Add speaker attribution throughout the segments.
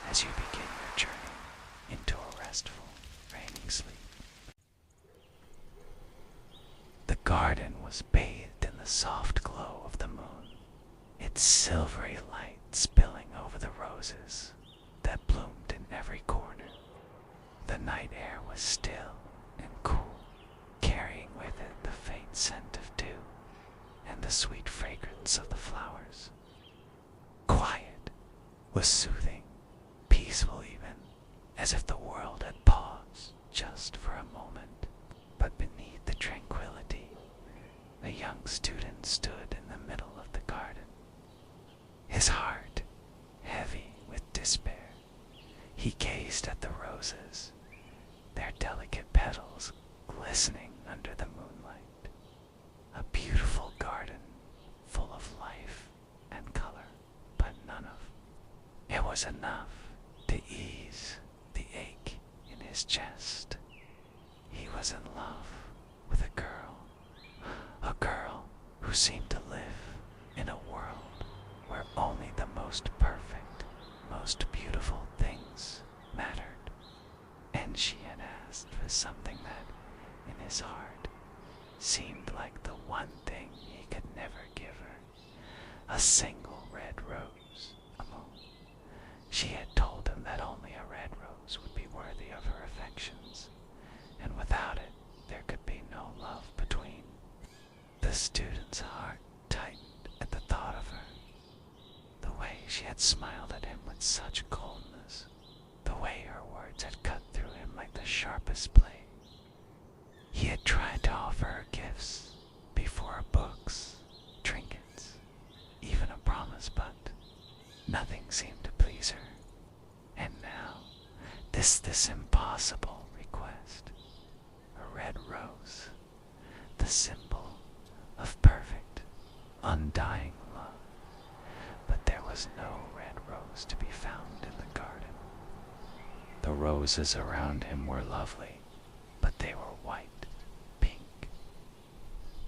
Speaker 1: as you begin your journey into a restful, reigning sleep. The garden was bathed in the soft glow of the moon, its silvery light spilling over the roses that bloomed in every corner. The night air was still and cool, carrying with it the faint scent of dew and the sweet fragrance of the flowers. Quiet was soothing, peaceful even, as if the world had paused just for a moment. But beneath the tranquility, the young student stood in the middle of the garden, his heart heavy with despair. He gazed at the roses, their delicate petals glistening under the moonlight. A beautiful garden full of life and color, but none of it was enough to ease the ache in his chest. He was in love with a girl who seemed to live in a world where only the most perfect, most beautiful things mattered. And she had asked for something that, in his heart, seemed like the one thing he could never give her: a single red rose, a moon. She had told him that only a red rose would be worthy of her affections, and without it there could be no love between. The student's heart tightened at the thought of her. The way she had smiled at him with such coldness, the way her words had cut through him like the sharpest blade. He had tried to offer her gifts before, books, trinkets, even a promise, but nothing seemed to please her. And now, this impossible request, a red rose, the symbol of perfect, undying love. But there was no red rose to be found in the garden. The roses around him were lovely, but they were white, pink,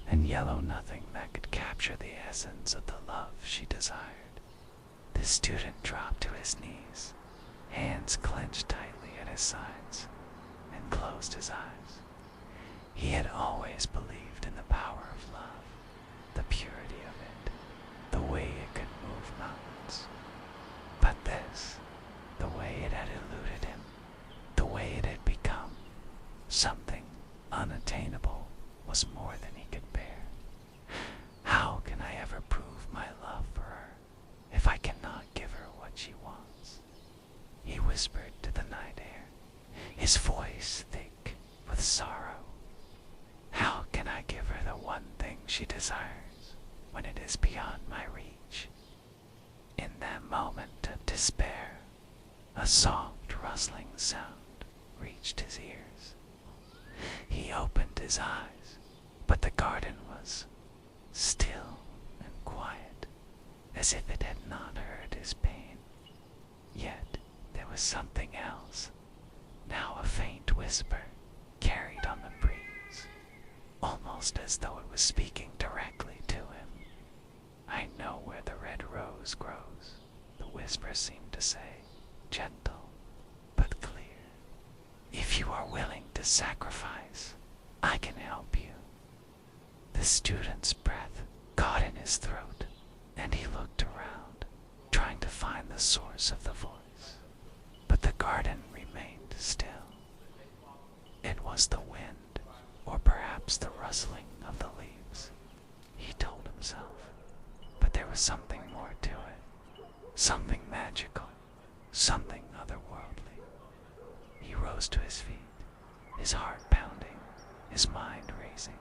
Speaker 1: and yellow, nothing that could capture the essence of the love she desired. The student dropped to his knees, hands clenched tightly at his sides, and closed his eyes. He had always believed in the power of love, the purity of it, the way it could move mountains. But this, the way it had eluded him, the way it had become something unattainable, was more than he could bear. How can I ever prove my love for her if I cannot give her what she wants? He whispered to the night air, his voice thick with sorrow. How can I give her the one thing she desires when it is beyond my reach? In that moment of despair, a soft rustling sound reached his ears. He opened his eyes, but the garden was still and quiet, as if it had not heard his pain. Yet there was something else, now a faint whisper carried on the breeze, almost as though it was speaking directly to him. I know where the red rose grows, the whisper seemed to say, gentle but clear. If you are willing to sacrifice, I can help you. The student's breath caught in his throat, and he looked around, trying to find the source of the voice. But the garden remained still. It was the wind, or perhaps the rustling of the leaves, he told himself. But there was something more to it, something magical, something otherworldly. He rose to his feet, his heart pounding, his mind racing.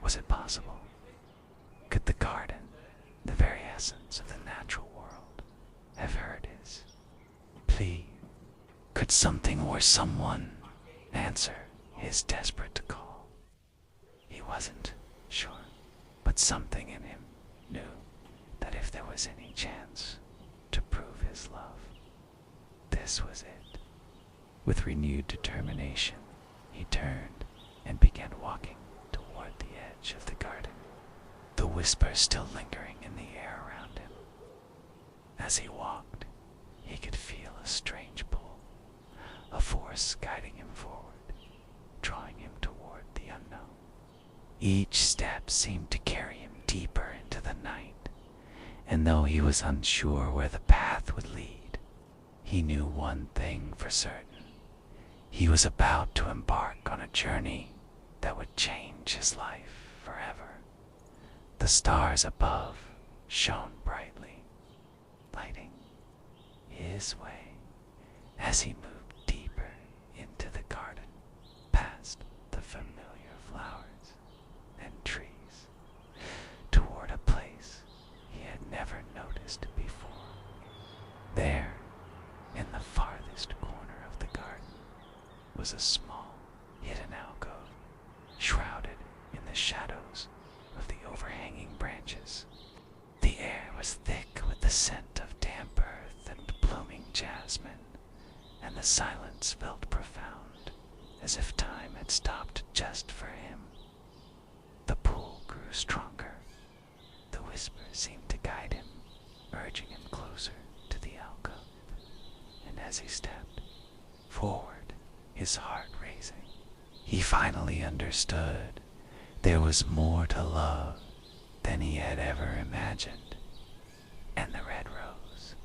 Speaker 1: Was it possible? Could the garden, the very essence of the natural world, have heard his plea? Could something or someone answer his desperate call? He wasn't sure, but something in him knew that if there was any chance to prove his love, this was it. With renewed determination, he turned and began walking toward the edge of the garden, the whisper still lingering in the air around him. As he walked, He could feel a strange pull, a force guiding him forward, drawing him toward the unknown. Each step seemed to carry him deeper into the night, and though he was unsure where the path would lead, he knew one thing for certain. He was about to embark on a journey that would change his life forever. The stars above shone brightly, lighting his way as he moved deeper into the garden, past the familiar flowers and trees, toward a place he had never noticed before. There, in the farthest corner of the garden, was a small, hidden alcove, shrouded in the shadows of the overhanging branches. The air was thick with the scent of damp earth and blooming jasmine, and the silence felt profound, as if time had stopped just for him. The pull grew stronger. The whisper seemed to guide him, urging him closer to the alcove. And as he stepped forward, his heart racing, he finally understood there was more to love than he had ever imagined. And the red rose,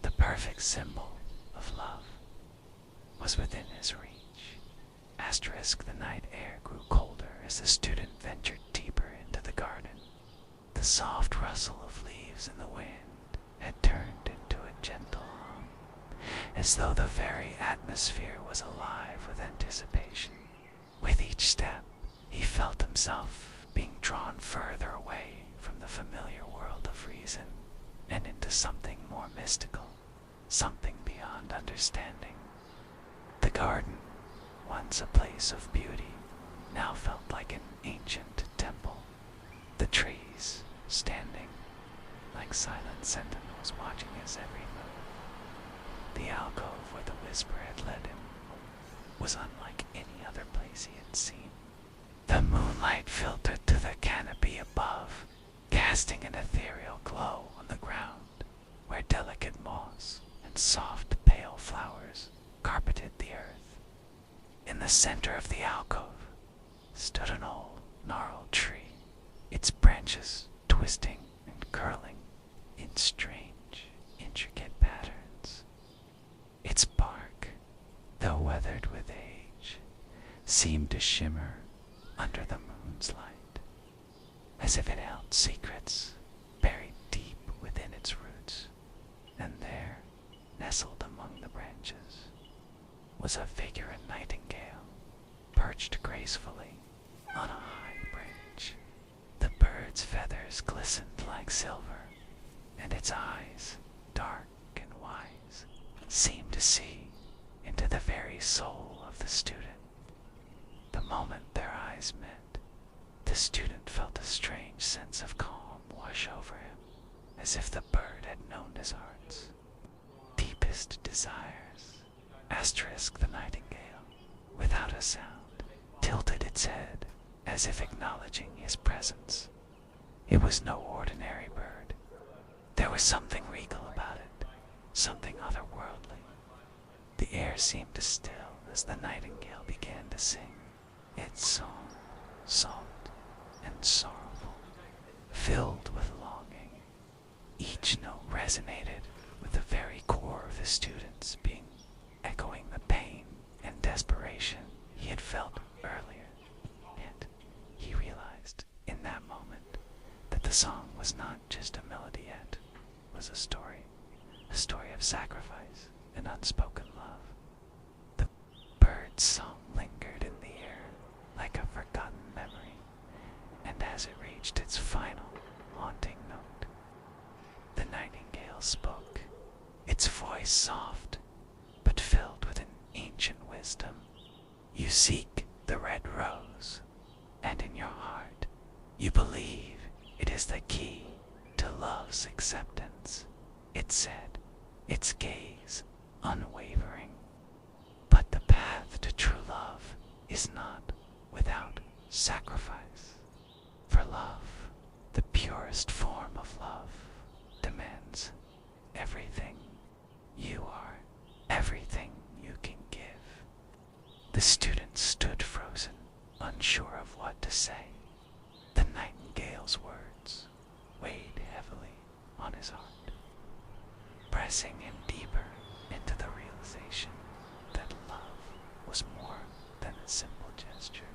Speaker 1: the perfect symbol of love, was within his reach. The night air grew colder as the student ventured deeper into the garden. The soft rustle of leaves in the wind had turned into a gentle hum, as though the very atmosphere was alive with anticipation. With each step, he felt himself being drawn further away from the familiar world of reason and into something more mystical, something beyond understanding. The garden, once a place of beauty, now felt like an ancient temple. The trees, standing like silent sentinels watching his every move. The alcove where the whisper had led him was unlike any other place he had seen. The moonlight filtered through the canopy above, casting an ethereal glow on the ground, where delicate moss and soft pale flowers carpeted the earth. In the center of the alcove stood an old gnarled tree, its branches twisting and curling in strange, intricate patterns. Its bark, though weathered with age, seemed to shimmer under the moon's light, as if it held secrets buried deep within its roots. And there, nestled among the branches, was a figure in Nightingale, perched gracefully on a high branch. The bird's feathers glistened like silver, and its eyes, dark and wise, seemed to see into the very soul of the student. The moment their eyes met, the student felt a strange sense of calm wash over him, as if the bird had known his heart's deepest desires. The nightingale, without a sound, tilted its head as if acknowledging his presence. It was no ordinary bird. There was something regal about it, something otherworldly. The air seemed to still as the nightingale began to sing its song, soft and sorrowful, filled with longing. Each note resonated with the very core of the student's being, echoing the pain and desperation he had felt earlier. And he realized in that moment that the song was not just a melody yet, it was a story of sacrifice and unspoken love. The bird's song lingered in the air like a forgotten memory, and as it reached its final haunting note, the nightingale spoke, its voice soft but filled with an ancient wisdom. You seek the red rose, and in your heart you believe it is the key to love's acceptance. It said, its gaze unwavering. But the path to true love is not without sacrifice. For love, the purest form of love, demands everything you The student stood frozen, unsure of what to say. The nightingale's words weighed heavily on his heart, pressing him deeper into the realization that love was more than a simple gesture,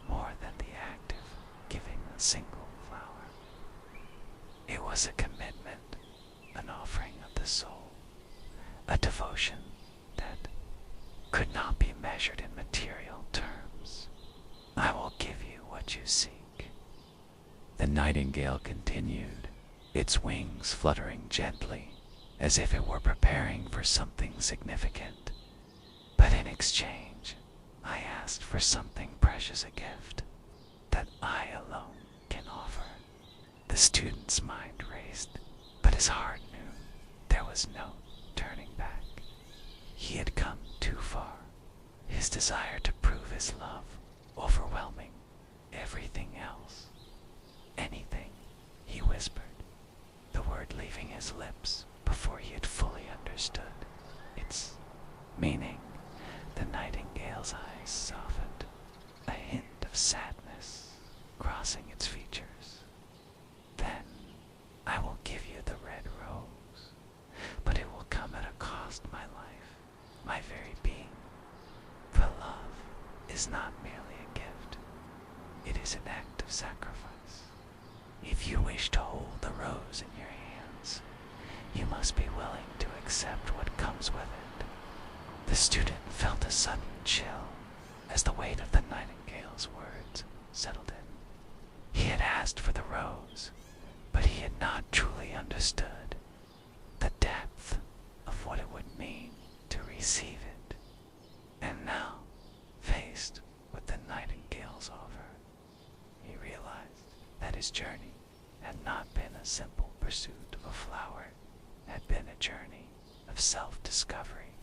Speaker 1: more than the act of giving a single flower. It was a commitment, an offering of the soul, a devotion that could not be measured in material terms. I will give you what you seek. The nightingale continued, its wings fluttering gently, as if it were preparing for something significant. But in exchange, I asked for something precious, a gift that I alone can offer. The student's mind raced, but his heart knew there was no turning back. He had come too far, his desire to prove his love overwhelming everything else. Anything, he whispered, the word leaving his lips before he had fully understood its meaning. The nightingale's eyes softened, a hint of sadness crossing its features. Then I will give you the red rose, but it will come at a cost, my life, my very being. For love is not merely a gift, it is an act of sacrifice. If you wish to hold the rose in your hands, you must be willing to accept what comes with it. The student felt a sudden chill as the weight of the nightingale's words settled in. He had asked for the rose, but he had not truly understood the depth of what it would mean to receive it. And now, faced with the nightingale's offer, he realized that his journey had not been a simple pursuit of a flower, it had been a journey of self-discovery,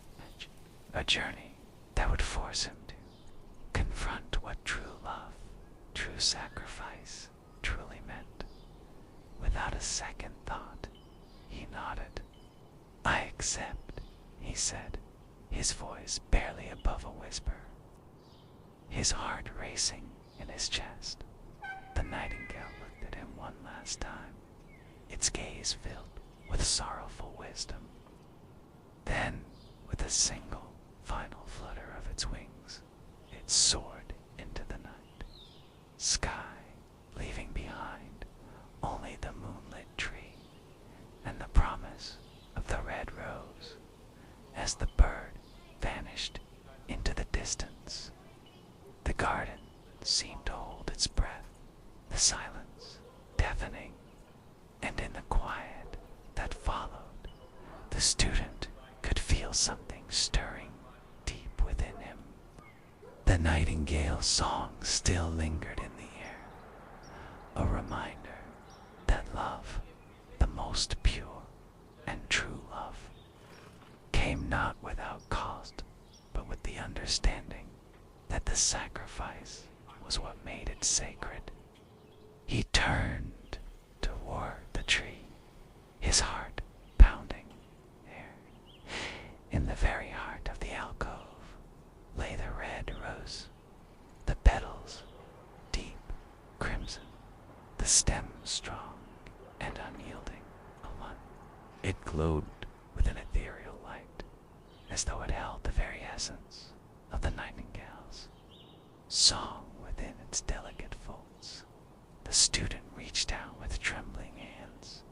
Speaker 1: a journey that would force him to confront what true love, true sacrifice truly meant. Without a second thought, he nodded. I accept, he said, his voice barely above a whisper, his heart racing in his chest. The nightingale looked at him one last time, its gaze filled with sorrowful wisdom. Then, with a single final flutter of its wings, it soared into the night sky, leaving behind only the moonlit tree and the promise of the red rose. As the bird vanished into the distance, the garden seemed to hold its breath, the silence deafening, and in the quiet that followed, the student could feel something stirring deep within him. The nightingale's song still lingered in the air, a reminder that love, the most pure and true love, came not without cost, but with the understanding that the sacrifice was what made it sacred. He turned toward the tree, his heart pounding. There, in the very heart of the alcove, lay the red rose, the petals deep crimson, the stem strong and unyielding. It glowed with an ethereal light, as though it held the very essence of the nightingale's song within its delicate folds. The student reached out with trembling hands,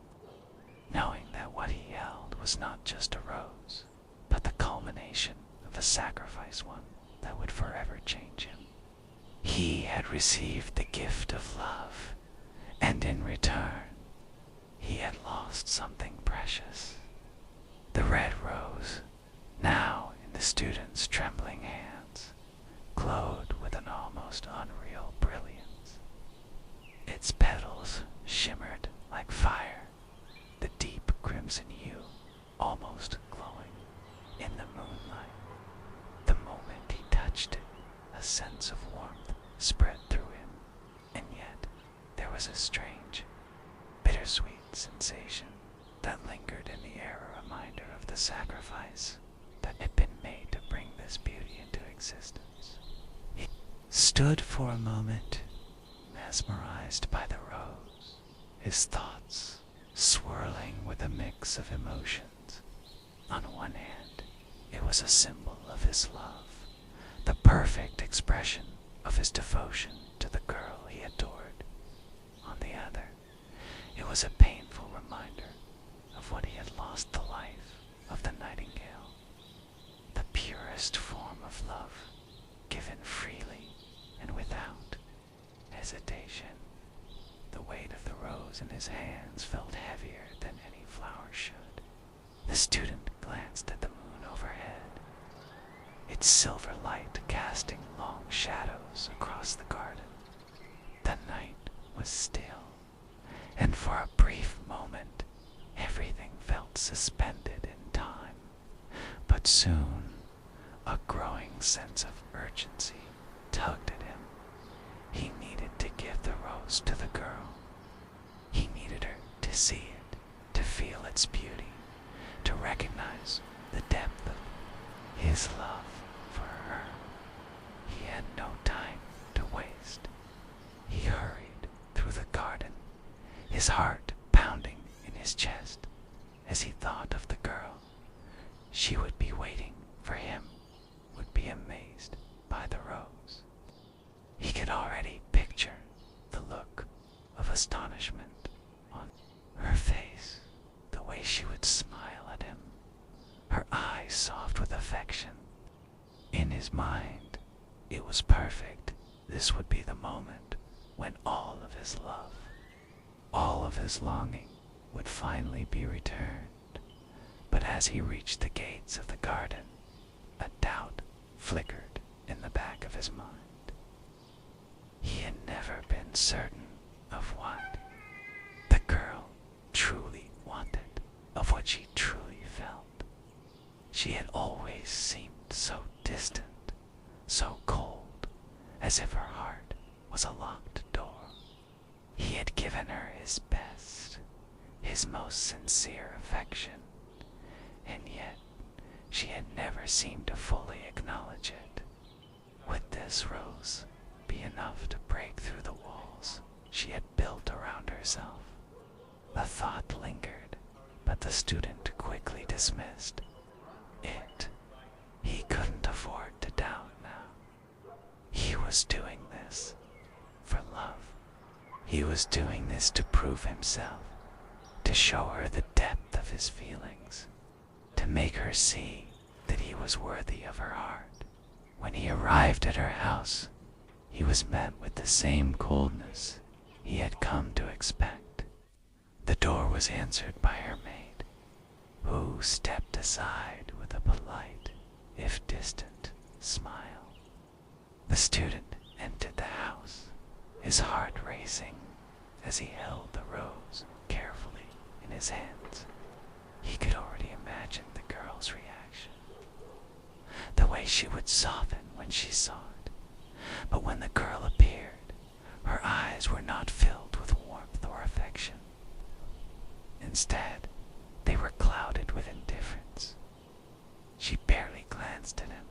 Speaker 1: knowing that what he held was not just a rose, but the culmination of a sacrifice, one that would forever change him. He had received the gift of love, and in return, he had lost something precious. The red rose, now in the student's trembling hands, glowed with an almost unreal brilliance. Its petals shimmered like fire, the deep crimson hue almost glowing in the moonlight. The moment he touched it, a sense of warmth spread through him, and yet there was a strange, bittersweet sensation that lingered in the air, a reminder of the sacrifice that had been made to bring this beauty into existence. existence. He stood for a moment, mesmerized by the rose, his thoughts swirling with a mix of emotions. On one hand, it was a symbol of his love, the perfect expression of his devotion to the girl he adored. On the other, it was a painful reminder of what he had lost, the life of the nightingale, the purest form of love, given freely and without hesitation. The weight of the rose in his hands felt heavier than any flower should. The student glanced at the moon overhead, its silver light casting long shadows across the garden. The night was still, and for a brief moment everything felt suspended in time. But soon a growing sense of urgency tugged at him. He needed to give the rose to the girl. He needed her to see it, to feel its beauty, to recognize the depth of his love for her. He had no time to waste. He hurried through the garden, his heart pounding in his chest as he thought of the girl. She would be waiting for him, would be amazed by the rose. He could already picture the look of astonishment on her face, the way she would smile at him, her eyes soft with affection. In his mind, it was perfect. This would be the moment when all of his love, all of his longing would finally be returned. But as he reached the gates of the garden, a doubt flickered in the back of his mind. He had never been certain of what the girl truly wanted, of what she truly felt. She had always seemed so distant, so cold, as if her heart was a locked door. He had given her his best, his most sincere affection, and yet she had never seemed to fully acknowledge it. Would this rose be enough to break through the walls she had built around herself? The thought lingered, but the student quickly dismissed it. He couldn't afford to doubt now. He was doing this for love. He was doing this to prove himself, to show her the depth of his feelings, to make her see that he was worthy of her heart. When he arrived at her house, he was met with the same coldness he had come to expect. The door was answered by her maid, who stepped aside with a polite, if distant, smile. The student entered the house, his heart racing as he held the rose carefully in his hands. He could already imagine the girl's reaction, the way she would soften when she saw it. But when the girl appeared, her eyes were not filled with warmth or affection. Instead, they were clouded with indifference. She barely glanced at him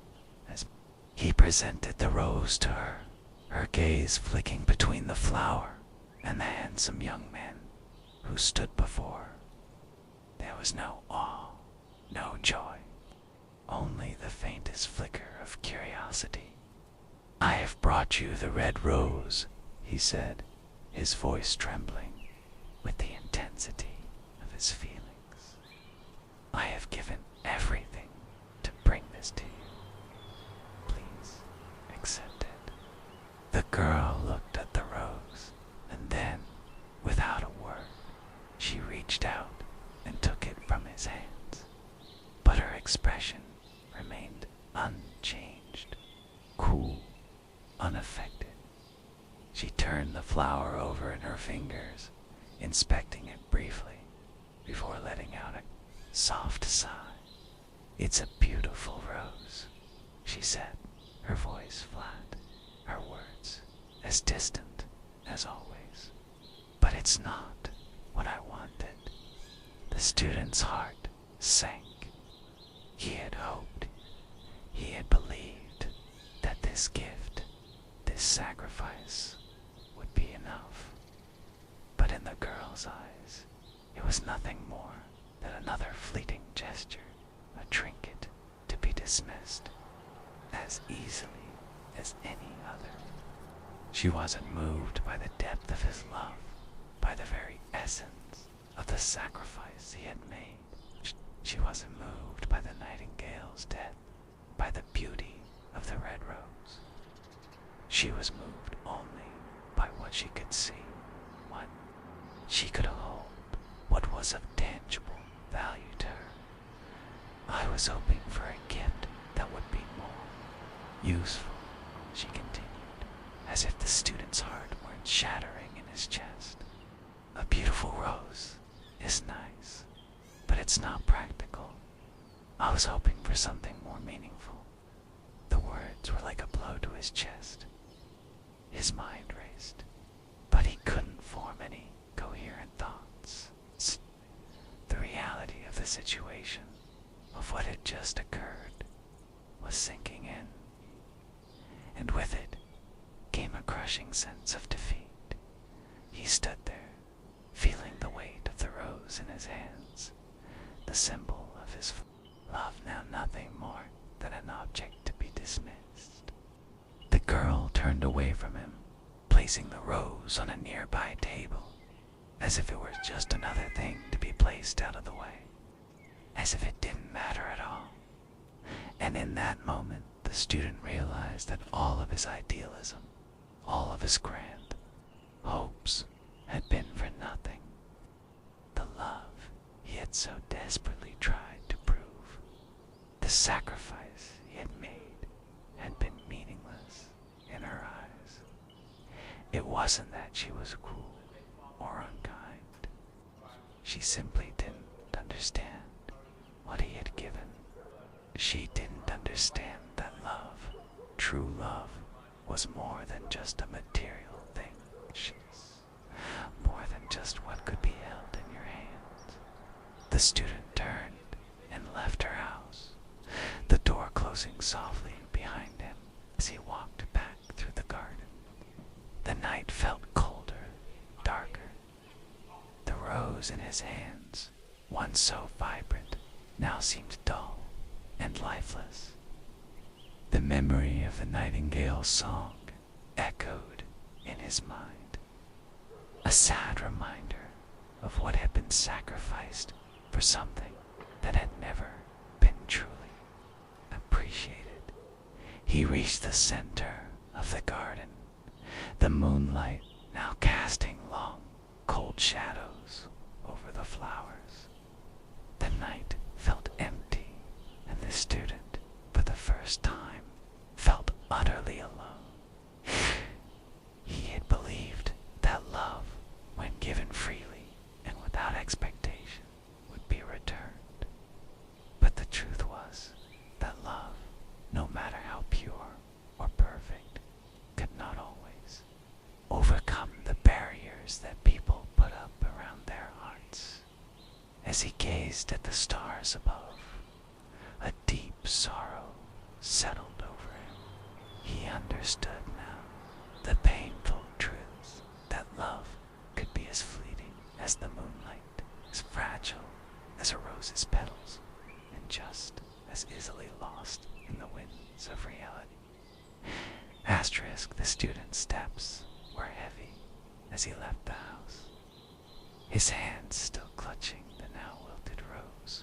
Speaker 1: as he presented the rose to her, her gaze flicking between the flower and the handsome young man who stood before her. There was no awe, no joy, only the faintest flicker of curiosity. "I have brought you the red rose," he said, his voice trembling with the intensity of his feelings. "I have given everything to bring this to you. Please accept it." The girl looked at the rose, and then, without a word, she reached out and took it from his hands. But her expression remained unchanged, cool, unaffected. She turned the flower over in her fingers, inspecting it briefly before letting out a soft sigh. "It's a beautiful rose," she said, her voice flat, her words as distant as always. "But it's not what I wanted." The student's heart sank. He had hoped, he had believed, this gift, this sacrifice, would be enough. But in the girl's eyes, it was nothing more than another fleeting gesture, a trinket to be dismissed as easily as any other. She wasn't moved by the depth of his love, by the very essence of the sacrifice he had made. She wasn't moved by the nightingale's death, by the beauty of the red rose. She was moved only by what she could see, what she could hold, what was of tangible value to her. I was hoping for a gift that would be more useful, she continued, as if the student's heart weren't shattering in his chest. A beautiful rose is nice, but it's not practical. I was hoping for something more meaningful. The words were like a blow to his chest. His mind raced, but he couldn't form any coherent thoughts. The reality of the situation, of what had just occurred, was sinking in, and with it came a crushing sense of defeat. He stood there, feeling the weight of the rose in his hands, the symbol of his love, now nothing more than an object to be dismissed. The girl turned away from him, placing the rose on a nearby table, as if it were just another thing to be placed out of the way, as if it didn't matter at all. And in that moment, the student realized that all of his idealism, all of his grand hopes had been for nothing. The love he had so desperately tried to prove, the sacrifice he had made, had been meaningless in her eyes. It wasn't that she was cruel or unkind. She simply didn't understand what he had given. She didn't understand that love, true love, was more than just a material thing. More than just what could be held in your hands. The student turned and left her house, the door closing softly behind him as he walked back through the garden. The night felt colder, darker. The rose in his hands, once so vibrant, now seemed dull and lifeless. The memory of the nightingale's song echoed in his mind, a sad reminder of what had been sacrificed for something that had never been truly appreciated. He reached the center of the garden, the moonlight now casting long, cold shadows over the flowers. The night felt empty, and the student, for the first time, felt utterly alone. He had believed that love, when given freely and without expectation, would be returned. But the truth was that love, no matter how pure or perfect, could not always overcome the barriers that people put up around their hearts. As he gazed at the stars above, a deep sorrow settled over him. He understood now the painful truth that love could be as fleeting as the moonlight, as fragile as a rose's petals, and just as easily lost in the winds of reality. The student's steps were heavy as he left the house, his hands still clutching the now wilted rose.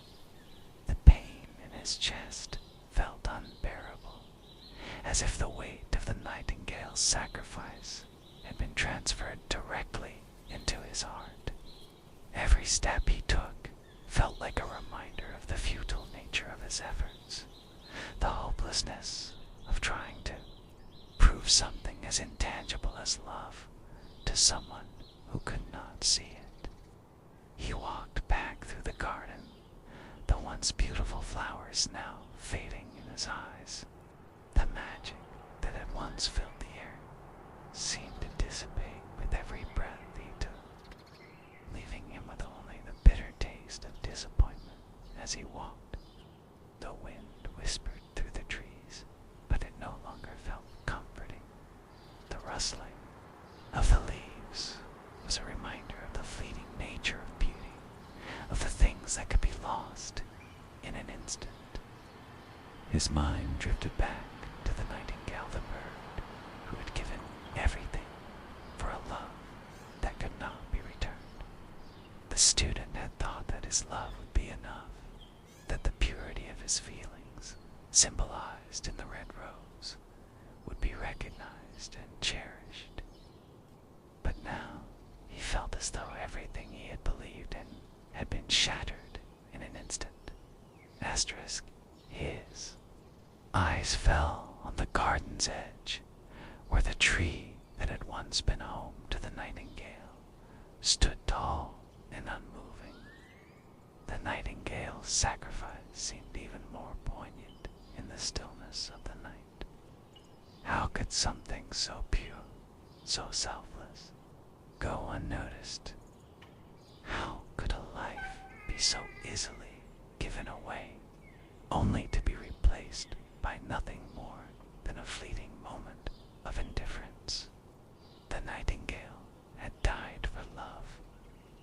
Speaker 1: The pain in his chest felt unbearable, as if the weight of the nightingale's sacrifice had been transferred directly into his heart. Every step he took felt like a reminder of the futile nature of his efforts, the hopelessness of trying to prove something as intangible as love to someone who could not see it. He walked back through the garden, the once beautiful flowers now fading in his eyes. The magic that had once filled the air seemed to dissipate with every breath he took, leaving him with only the bitter taste of disappointment as he walked. The wind whispered through the trees, but it no longer felt calm. His mind drifted back to the nightingale, the bird, who had given everything for a love that could not be returned. The student had thought that his love would be enough, that the purity of his feelings, symbolized in the red rose, would be recognized and cherished. But now he felt as though everything he had believed in had been shattered in an instant. Asterisk, his eyes fell on the garden's edge, where the tree that had once been home to the nightingale stood tall and unmoving. The nightingale's sacrifice seemed even more poignant in the stillness of the night. How could something so pure, so selfless, go unnoticed? How could a life be so easily given away, only to be replaced by nothing more than a fleeting moment of indifference? The nightingale had died for love,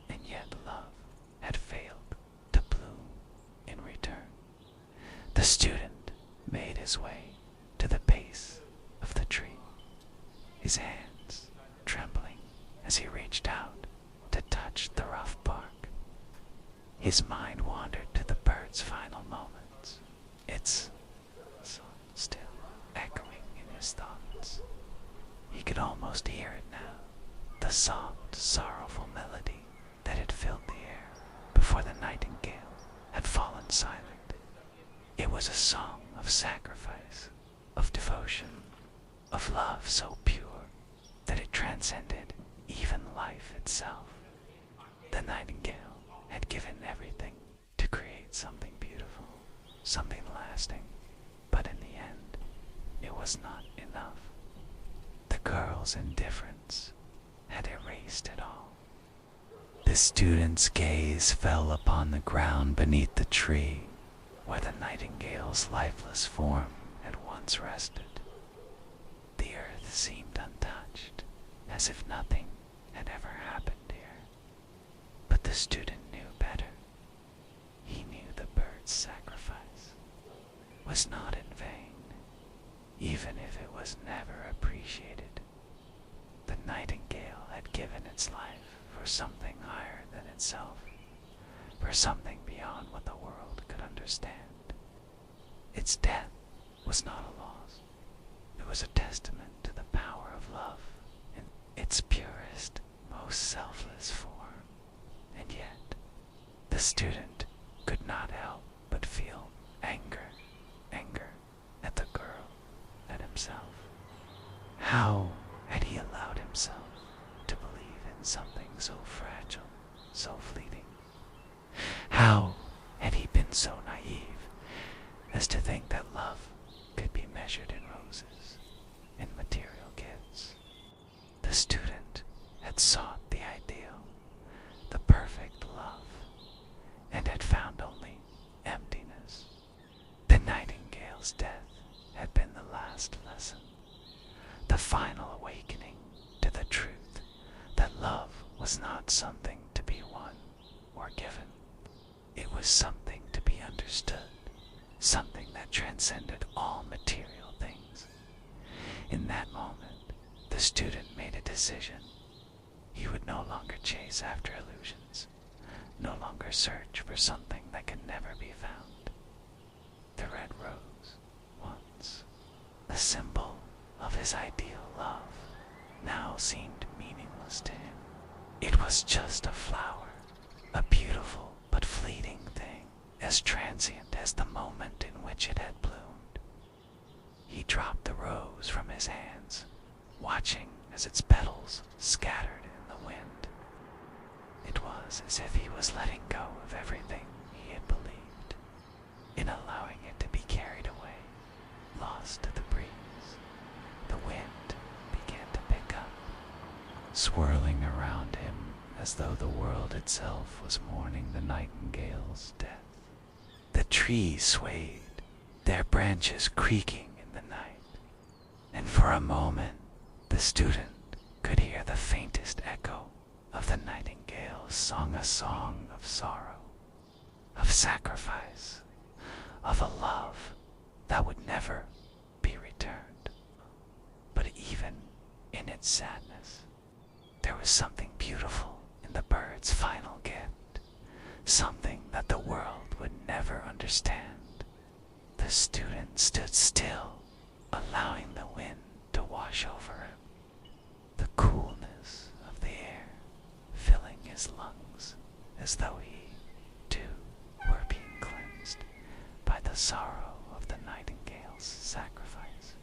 Speaker 1: and yet love had failed to bloom in return. The student made his way to the base of the tree, his hands trembling as he reached out to touch the rough bark. His mind wandered to the bird's final moments, its song still echoing in his thoughts. He could almost hear it now, the soft, sorrowful melody that had filled the air before the nightingale had fallen silent. It was a song of sacrifice, of devotion, of love so pure that it transcended even life itself. The nightingale had given everything to create something beautiful, something lasting, but in the end, it was not enough. The girl's indifference had erased it all. The student's gaze fell upon the ground beneath the tree, where the nightingale's lifeless form had once rested. The earth seemed untouched, as if nothing had ever happened here. But the student knew better. He knew the bird's sacrifice was not in vain, even if it was never appreciated. The nightingale had given its life for something higher than itself, for something beyond what the world could understand. Its death was not a loss. It was a testament to the power of love in its purest, most selfless form. And yet, the student could not help but feel anger at the girl, at himself. How had he allowed himself to believe in something so fragile, so fleeting? How had he been so naive as to think that love could be measured in roses, in material gifts? The student had sought the ideal, the perfect love, and had found only emptiness. The nightingale's death had been the last lesson, the final awakening to the truth that love was not something to be won or given. It was something to be understood, something that transcended all material things. In that moment, the student made a decision. He would no longer chase after illusions, no longer search for something that could never be found. The red rose, once the symbol of his ideal love, now seemed meaningless to him. It was just a flower, a beautiful but fleeting thing, as transient as the moment in which it had bloomed. He dropped the rose from his hands, watching as its petals scattered in the wind. It was as if he was letting go of everything he had believed, in allowing it to be carried away, lost to the breeze. The wind began to pick up, swirling around him as though the world itself was mourning the nightingale's death. The trees swayed, their branches creaking in the night, and for a moment the student could hear the faintest echo of the nightingale sung a song of sorrow, of sacrifice, of a love that sadness. There was something beautiful in the bird's final gift, something that the world would never understand. The student stood still, allowing the wind to wash over him, the coolness of the air filling his lungs as though he, too, were being cleansed by the sorrow of the nightingale's sacrifice.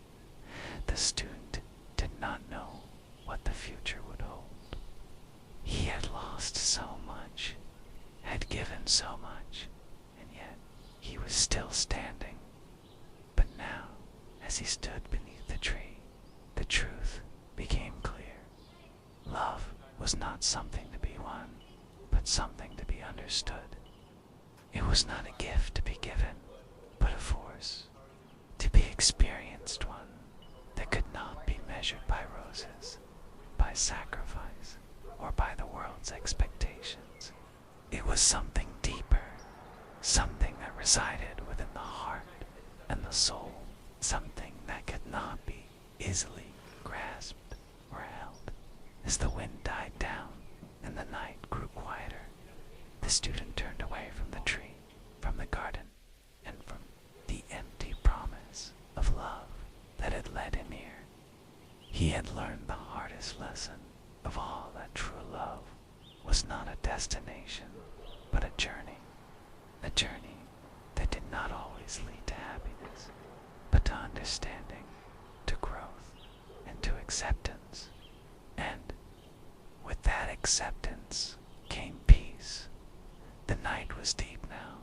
Speaker 1: The student did not know what the future would hold. He had lost so much, had given so much, and yet he was still standing. But now, as he stood beneath the tree, the truth became clear. Love was not something to be won, but something to be understood. It was not a gift to be given, but a force, to be experienced, one that could not be measured by roses, by sacrifice, or by the world's expectations. It was something deeper, something that resided within the heart and the soul, something that could not be easily grasped or held. As the wind died down and the night grew quieter, the student turned away from the tree, from the garden, and from the empty promise of love that had led him here. He had learned the hardest lesson of all, that true love was not a destination, but a journey that did not always lead to happiness, but to understanding, to growth, and to acceptance. And with that acceptance came peace. The night was deep now,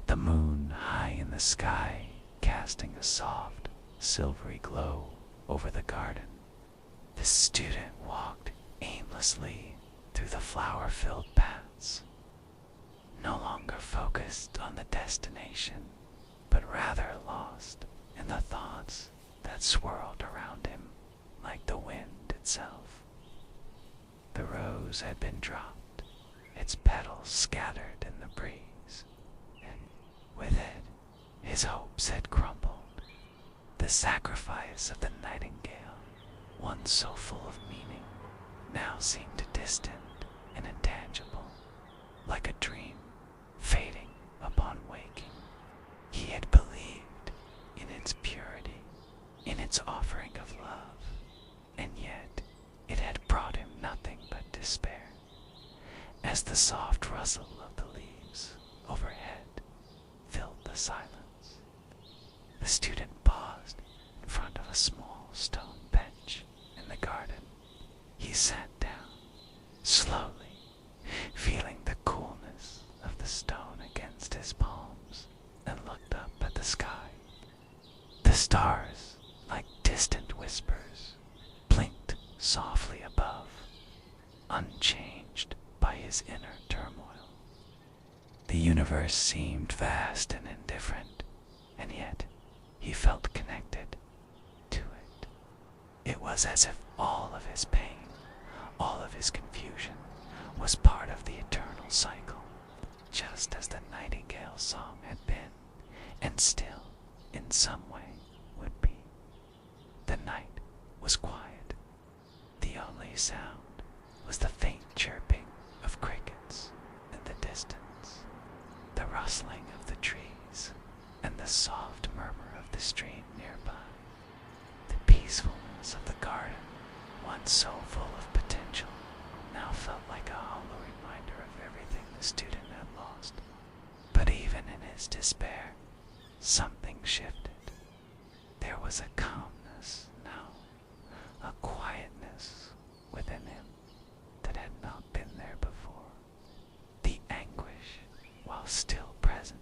Speaker 1: the moon high in the sky, casting a soft, silvery glow over the garden. The student walked aimlessly through the flower-filled paths, no longer focused on the destination, but rather lost in the thoughts that swirled around him like the wind itself. The rose had been dropped, its petals scattered in the breeze, and with it, his hopes had crumbled. The sacrifice of the nightingale, once so full of meaning, now seemed distant and intangible, like a dream fading upon waking. He had believed in its purity, in its offering of love, and yet it had brought him nothing but despair. As the soft rustle of the leaves overhead filled the silence, the student paused in front of a small stone bench in the garden. He sat down, slowly, feeling the coolness of the stone against his palms, and looked up at the sky. The stars, like distant whispers, blinked softly above, unchanged by his inner turmoil. The universe seemed vast and indifferent, and yet he felt connected to it. It was as if all of his pain, all of his confusion, was part of the eternal cycle, just as the nightingale's song had been, and still, in some way, would be. The night was quiet. The only sound was the faint chirping of crickets in the distance, the rustling of the trees, and the soft murmur of the stream nearby. The peacefulness of the garden, once so full of potential, now felt like a hollow reminder of everything the student had lost. But even in his despair, something shifted. There was a calmness now, a quietness within him that had not been there before. The anguish, while still present,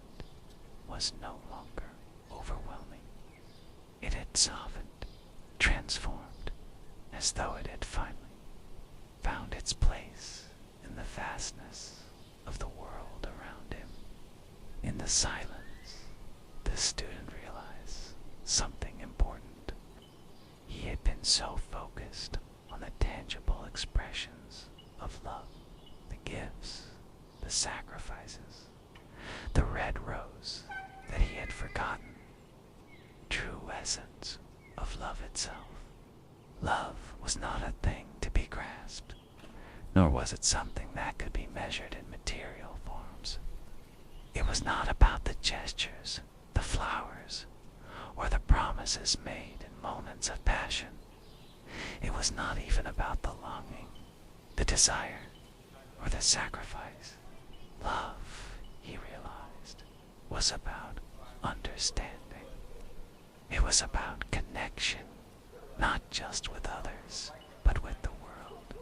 Speaker 1: was no longer overwhelming. It had softened, transformed, as though it had finally found its place in the vastness of the world around him. In the silence, the student realized something important. He had been so focused on the tangible expressions of love, the gifts, the sacrifices, the red rose, that he had forgotten the true essence of love itself. Love was not a thing to be grasped, nor was it something that could be measured in material forms. It was not about the gestures, the flowers, or the promises made in moments of passion. It was not even about the longing, the desire, or the sacrifice. Love, he realized, was about understanding. It was about connection, not just with others, but with the world,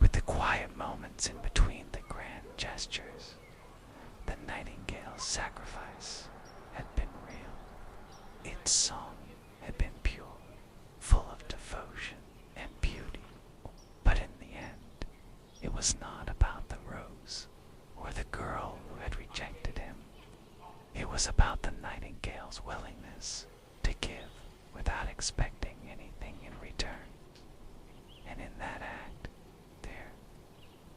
Speaker 1: with the quiet moments in between the grand gestures. The Nightingale's sacrifice had been real. Its song had been pure, full of devotion and beauty. But in the end, it was not about the rose or the girl who had rejected him. It was about the Nightingale's willingness to give without expecting anything in return. And in that act, there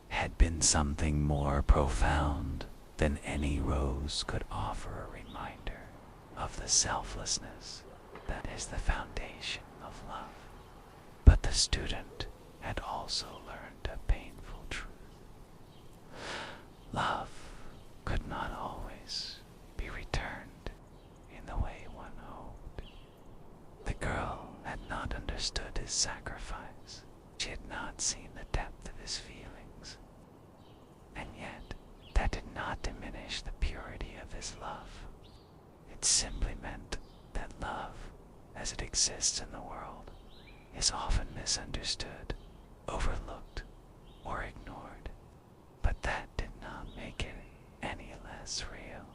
Speaker 1: had been something more profound than any rose could offer, a reminder of the selflessness that is the foundation of love. But the student had also learned a painful truth. Love could not always be returned in the way one hoped. The girl had not understood his sacrifice. She had not seen the depth of his feelings. And yet, that did not diminish the purity of his love. It simply meant that love, as it exists in the world, is often misunderstood, overlooked, or ignored. But that did not make it any less real.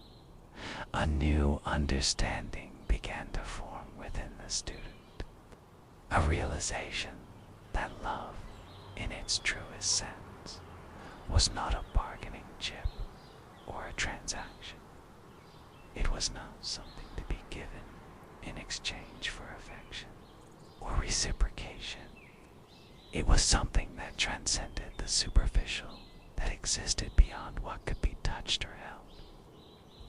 Speaker 1: A new understanding began to form within the student. A realization that love, in its truest sense, was not a bargaining chip or a transaction. It was not something to be given in exchange for affection or reciprocation. It was something that transcended the superficial, that existed beyond what could be touched or held.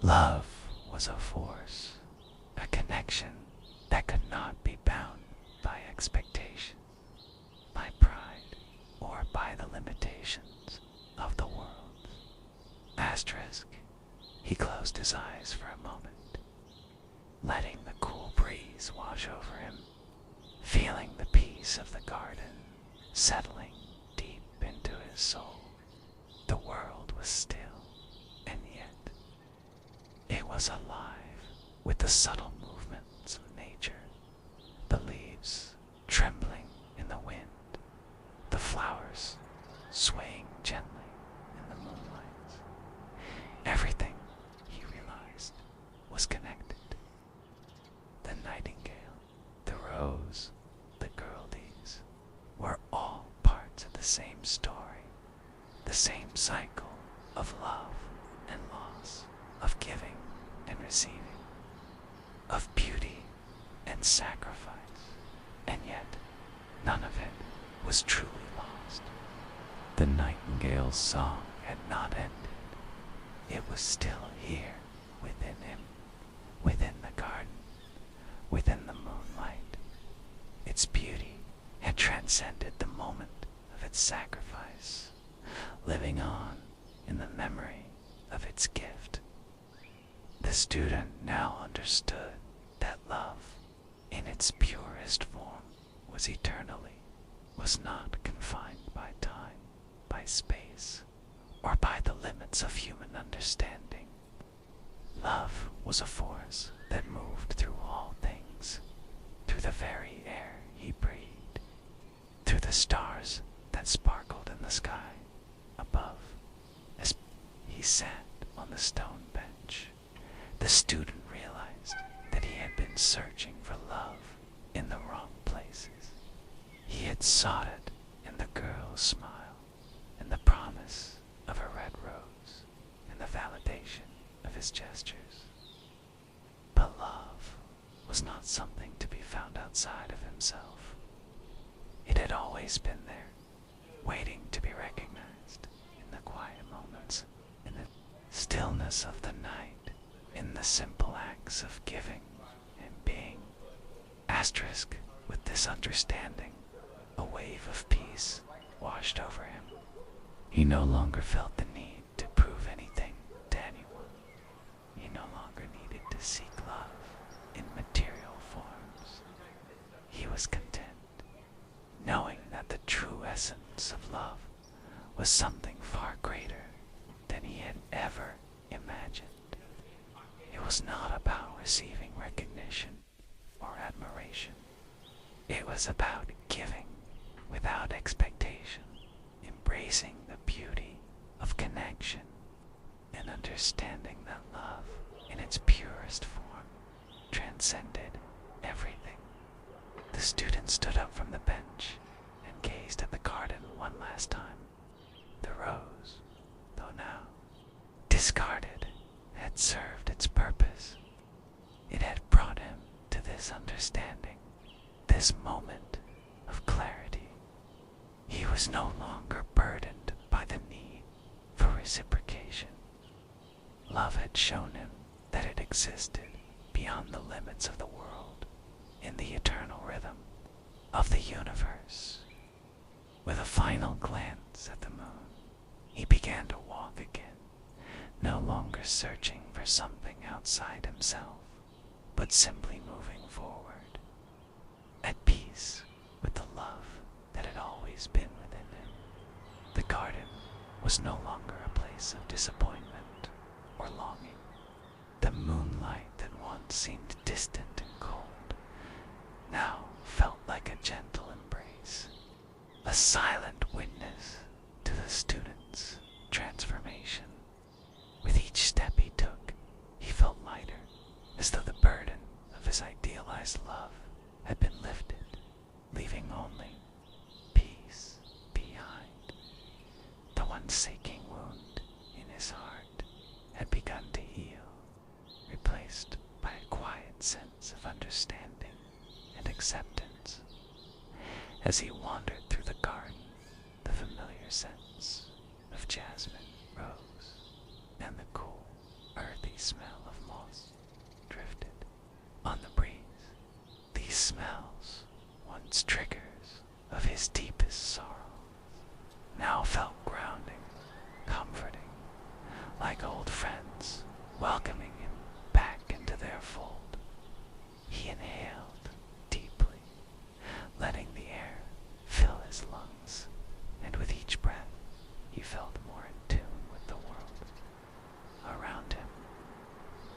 Speaker 1: Love was a force, a connection that could not be bound by expectation, by pride, or by the limitations of the world. Asterisk. He closed his eyes for a moment, letting the cool breeze wash over him, feeling the peace of the garden settling deep into his soul. The world was still, and yet it was alive with the subtle movements of nature, the leaves trembling in the wind, the flowers swaying gently in the moonlight. Everything, he realized, was connected. The nightingale, the rose, the girldies were all parts of the same story, the same cycle of love and loss, of giving and receiving, of beauty and sacrifice, and yet none of it was truly lost. The nightingale's song had not ended. It was still here within him, within the garden, within the moonlight. Its beauty had transcended the moment of its sacrifice, living on in the memory of its gift. The student now understood that love, in its purest form, was eternally, was not confined by time, by space, or by the limits of human understanding. Love was a force that moved through all things, through the very air he breathed, through the stars that sparkled in the sky above. As he sat on the stone bench, the student realized that he had been searching for love in the wrong places. He had sought it in the girl's smile, in the promise of a red rose, in the validation of his gestures. But love was not something to be found outside of himself. It had always been there, waiting to be recognized in the quiet moments, in the stillness of the night, in the simple acts of giving and being. Asterisk. With this understanding, a wave of peace washed over him. He no longer felt the need to prove anything to anyone. He no longer needed to seek love in material forms. He was content, knowing that the true essence of love was something far greater than he had ever imagined. It was not about receiving recognition or admiration. It was about giving without expectation, embracing the beauty of connection, and understanding that love, in its purest form, transcended everything. The student stood up from the bench and gazed at the garden one last time. The rose, though now discarded, had served its purpose. It had brought him to this understanding, this moment of clarity. He was no longer burdened by the need for reciprocation. Love had shown him that it existed beyond the limits of the world, in the eternal rhythm of the universe. With a final glance at the moon, he began to walk again, no longer searching for something outside himself, but simply moving forward, at peace with the love that had always been within him. The garden was no longer a place of disappointment or longing. The moonlight that once seemed distant and cold now felt like a gentle embrace, a silent witness to the student's transformation. With each step he took, he felt lighter, as though the burden of his idealized love had been lifted, leaving only peace behind. The once aching wound in his heart had begun to heal, replaced by a quiet sense of understanding and acceptance. As he wandered through the garden, the familiar scents of jasmine, rose, and the cool, earthy smell of moss drifted on the breeze. These smells, once triggers of his deepest sorrow, now felt grounding, comforting, like old friends welcoming him back into their fold. He inhaled deeply, letting the air fill his lungs, and with each breath he felt more in tune with the world around him.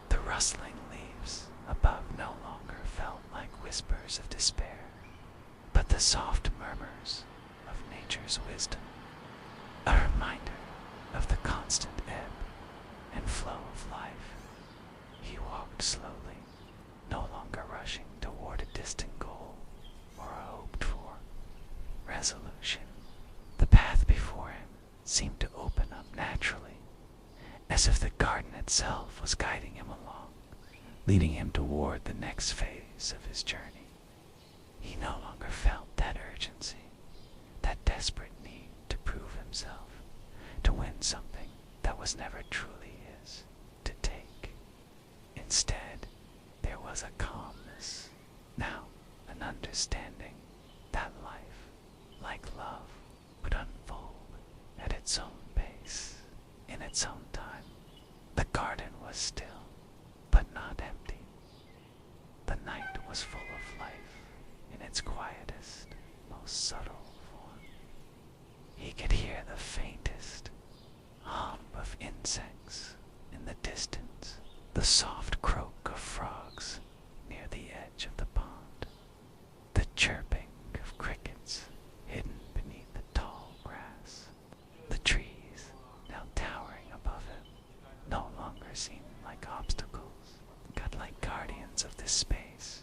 Speaker 1: The rustling leaves above no longer felt like whispers of despair, but the soft murmurs of nature's wisdom, a reminder of the constant ebb and flow of life. He walked slowly, no longer rushing toward a distant goal or a hoped-for resolution. The path before him seemed to open up naturally, as if the garden itself was guiding him along, leading him toward the next phase of his journey. He no longer felt that urgency, that desperate need to prove himself, to win something that was never truly his to take. Instead, there was a calmness, now an understanding that life, like love, would unfold at its own pace, in its own time. The garden was still, but not empty. The night was full of life in its quietest, most subtle form. He could hear the faintest hum of insects in the distance, the soft croak of frogs near the edge of the pond, the chirping of crickets hidden beneath the tall grass. The trees, now towering above him, no longer seemed like obstacles, but like guardians of this space,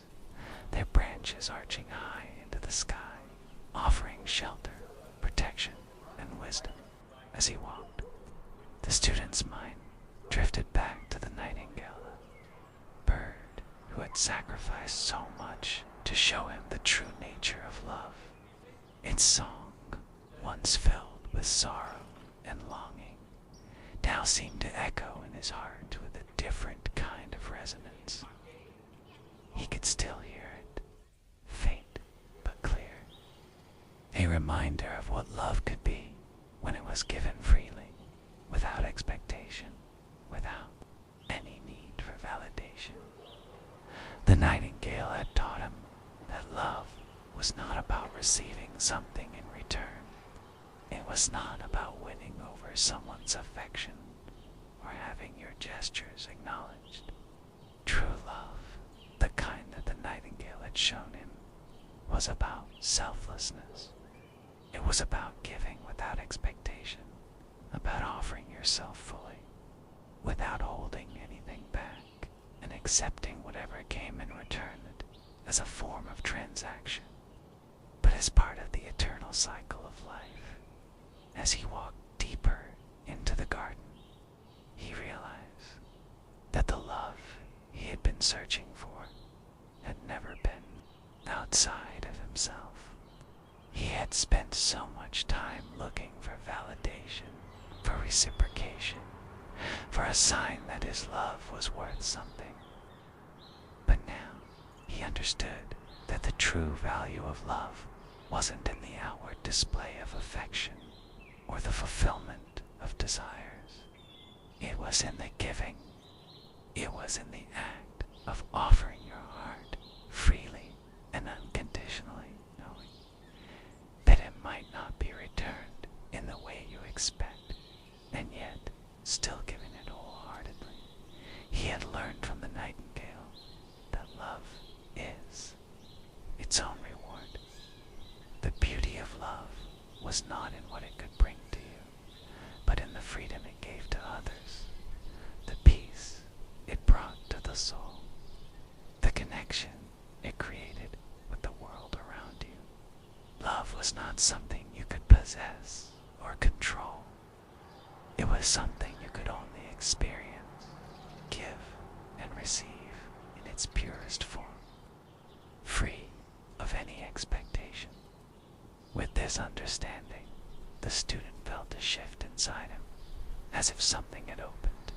Speaker 1: their branches arching high into the sky, offering shelter, protection, and wisdom. As he walked, the student's mind drifted back to the nightingale, bird who had sacrificed so much to show him the true nature of love. Its song, once filled with sorrow and longing, now seemed to echo in his heart with a different kind of resonance. He could still hear it, faint but clear, a reminder of what love could be when it was given freely, without expectation, without any need for validation. The nightingale had taught him that love was not about receiving something in return. It was not about winning over someone's affection or having your gestures acknowledged. True love, the kind that the nightingale had shown him, was about selflessness. It was about giving without expectation, about offering yourself fully, without holding anything back, and accepting whatever came in return as a form of transaction, but as part of the eternal cycle of life. As he walked deeper into the garden, he realized that the love he had been searching for had never been outside of himself. He had spent so much time looking for validation, for reciprocation, for a sign that his love was worth something. But now he understood that the true value of love wasn't in the outward display of affection or the fulfillment of desires. It was in the giving. It was in the act of offering your heart freely and unconditionally, knowing that it might not be returned in the way you expect, and yet still giving it wholeheartedly. He had learned from the nightingale that love is its own reward. The beauty of love was not in what it could bring to you, but in the freedom it gave to others, the peace it brought to the soul, the connection it created with the world around you. Love was not something you could possess or control. It was something you could only experience, give, and receive in its purest form, free of any expectation. With this understanding, the student felt a shift inside him, as if something had opened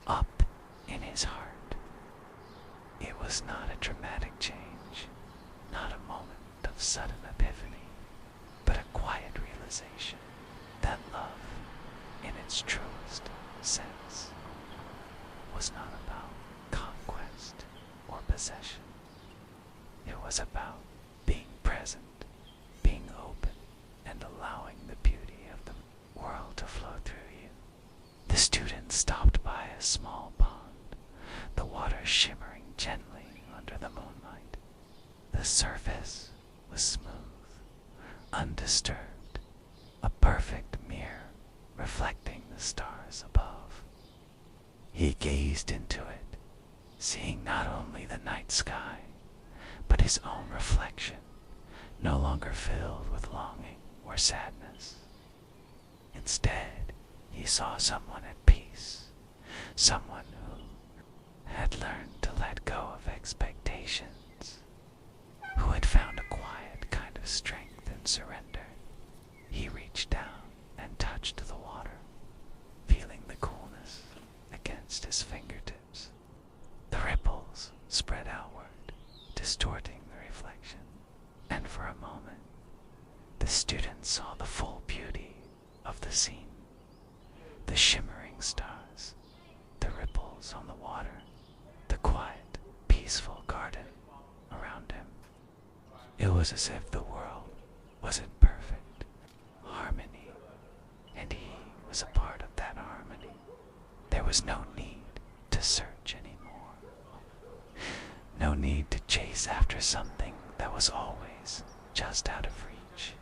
Speaker 1: up in his heart. It was not a dramatic change, not a moment of sudden epiphany, but a quiet realization that love, in its truest sense, was not about conquest or possession. It was about being present, being open, and allowing the beauty of the world to flow through you. The student stopped by a small pond, the water shimmering gently under the moonlight. The surface was smooth, undisturbed, a perfect mirror reflecting the stars above. He gazed into it, seeing not only the night sky, but his own reflection, no longer filled with longing or sadness. Instead, he saw someone at peace, someone who had learned to let go of expectations, who had found a quiet kind of strength and surrender. He reached down and touched the water, feeling the coolness against his fingertips. The ripples spread outward, distorting the reflection, and for a moment, the student saw the full beauty of the scene, the shimmering stars, the ripples on the water, the quiet, peaceful garden around him. It was as if the world was in perfect harmony, and he was a part of that harmony. There was no need to search anymore, no need to chase after something that was always just out of reach.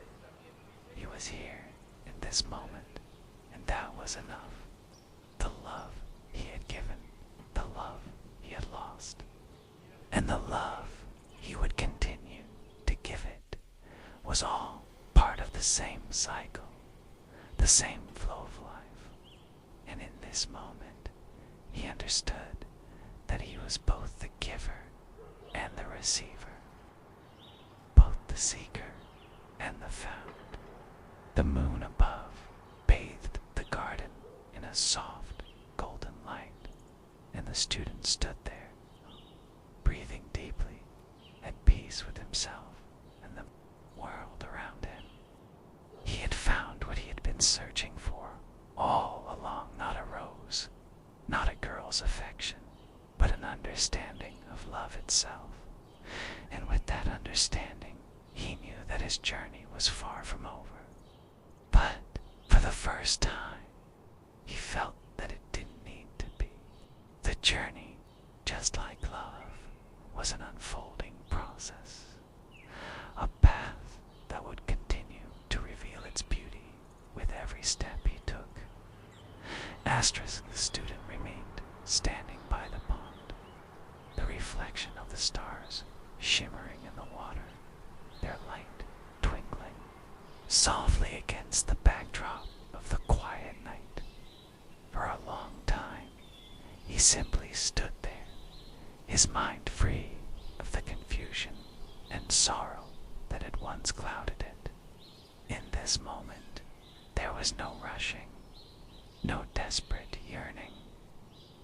Speaker 1: He was here in this moment, and that was enough. The love he had given, the love he had lost, and the love he would continue to give it was all part of the same cycle, the same flow of life. And in this moment, he understood that he was both the giver and the receiver, both the seeker and the found. The moon above bathed the garden in a soft, golden light, and the student stood there, breathing deeply, at peace with himself and the world around him. understanding, he knew that his journey was far from over. But for the first time, he felt that it didn't need to be. The journey, just like love, was an unfolding process. A path that would continue to reveal its beauty with every step he took. Asterisk, the student remained standing by the pond, the reflection of the stars shimmering in the water, their light twinkling softly against the backdrop of the quiet night. For a long time, he simply stood there, his mind free of the confusion and sorrow that had once clouded it. In this moment, there was no rushing, no desperate yearning,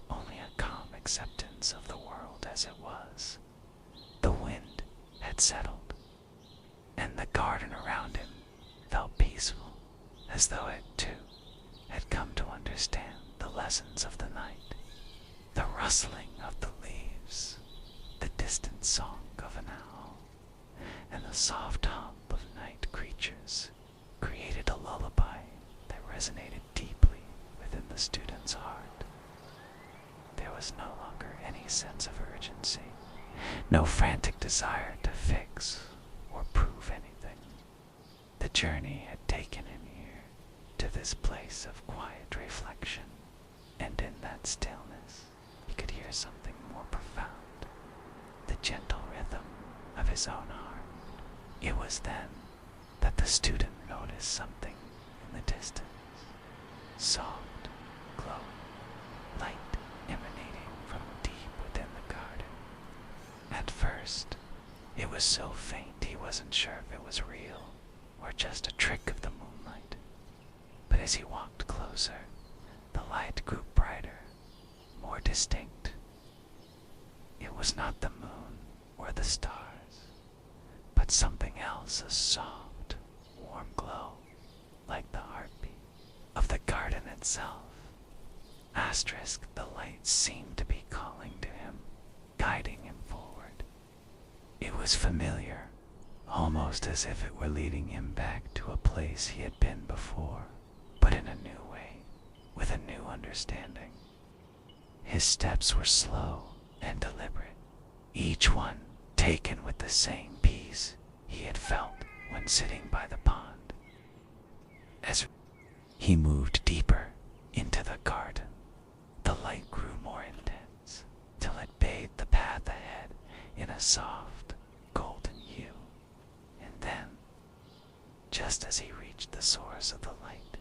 Speaker 1: only a calm acceptance of the world as it was. The wind had settled, and the garden around him felt peaceful, as though it too had come to understand the lessons of the night. The rustling of the leaves, the distant song of an owl, and the soft hum of night creatures created a lullaby that resonated deeply within the student's heart. There was no longer any sense of urgency, no frantic desire to fix or prove anything. The journey had taken him here, to this place of quiet reflection, and in that stillness he could hear something more profound, the gentle rhythm of his own heart. It was then that the student noticed something in the distance, soft, glowing, light emanating from deep within the garden. At first, it was so faint he wasn't sure if it was real or just a trick of the moonlight. But as he walked closer, the light grew brighter, more distinct. It was not the moon or the stars, but something else, a soft, warm glow, like the heartbeat of the garden itself. Asterisk, the light seemed to be calling to him, guiding him forward. It was familiar, almost as if it were leading him back to a place he had been before, but in a new way, with a new understanding. His steps were slow and deliberate, each one taken with the same peace he had felt when sitting by the pond. As he moved deeper into the garden, the light grew more intense, till it bathed the path ahead in a soft, golden hue. And then, just as he reached the source of the light,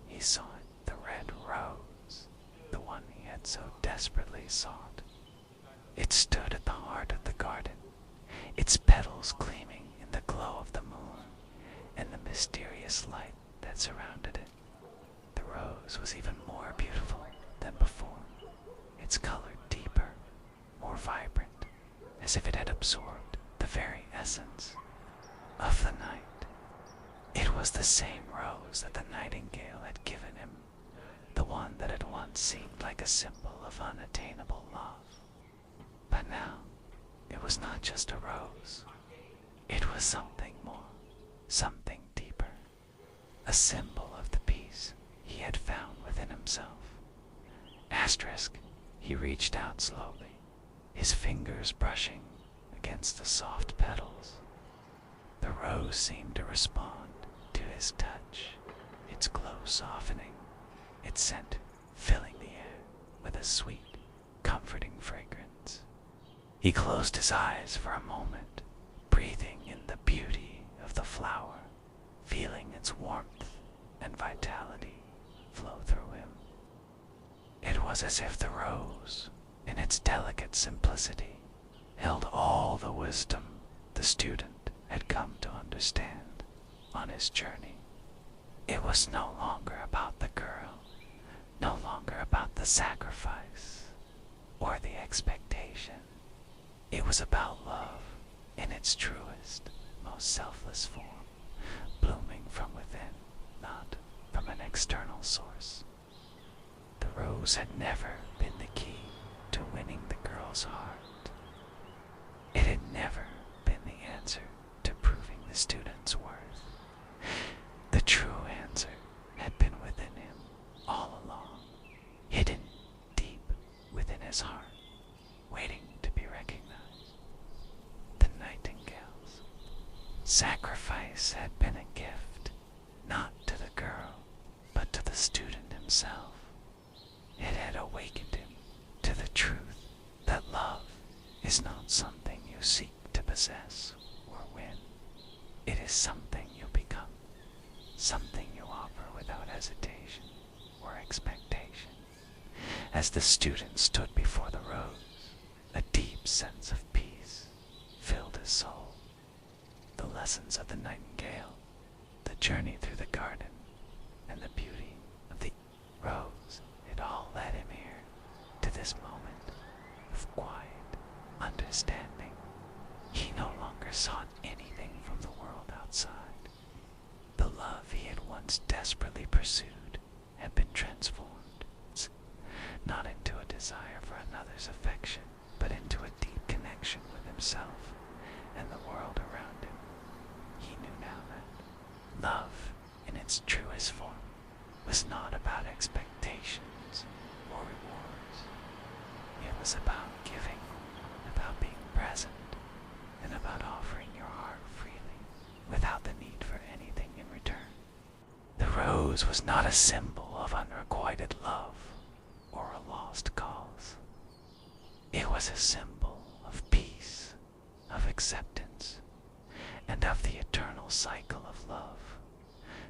Speaker 1: he saw it, the red rose, the one he had so desperately sought. It stood at the heart of the garden, its petals gleaming in the glow of the moon and the mysterious light that surrounded it. The rose was even more beautiful than before, its color deeper, more vibrant, as if it had absorbed the very essence of the night. It was the same rose that the Nightingale had given him, the one that had once seemed like a symbol of unattainable love. But now, it was not just a rose. It was something more, something deeper, a symbol of the peace he had found within himself. Asterisk, he reached out slowly, his fingers brushing against the soft petals. The rose seemed to respond to his touch, its glow softening, its scent filling the air with a sweet, comforting fragrance. He closed his eyes for a moment, breathing in the beauty of the flower, feeling its warmth and vitality flow through him. It was as if the rose, in its delicate simplicity, held all the wisdom the student had come to understand on his journey. It was no longer about the girl, no longer about the sacrifice or the expectation. It was about love in its truest, most selfless form, blooming from within, not from an external source. The rose had never been the key to winning the girl's heart. It had never been the answer the student's worth. The true answer had been within him all along, hidden deep within his heart, waiting to be recognized. The Nightingale's sacrifice had been a gift, not to the girl, but to the student himself. It had awakened him to the truth that love is not something you seek to possess or win. It is something you become, something you offer without hesitation or expectation. As the student stood before the rose, a deep sense of peace filled his soul. The lessons of the nightingale, the journey through the garden, and the beauty of the rose, it all led him here, to this moment of quiet understanding. He no longer sought anything from the world outside. The love he had once desperately pursued had been transformed, not into a desire for another's affection, but into a deep connection with himself and the world around him. He knew now that love, in its truest form, was not about expectations or rewards. It was about giving, about being present, and about offering your heart freely, without the need for anything in return. The rose was not a symbol of unrequited love or a lost cause. It was a symbol of peace, of acceptance, and of the eternal cycle of love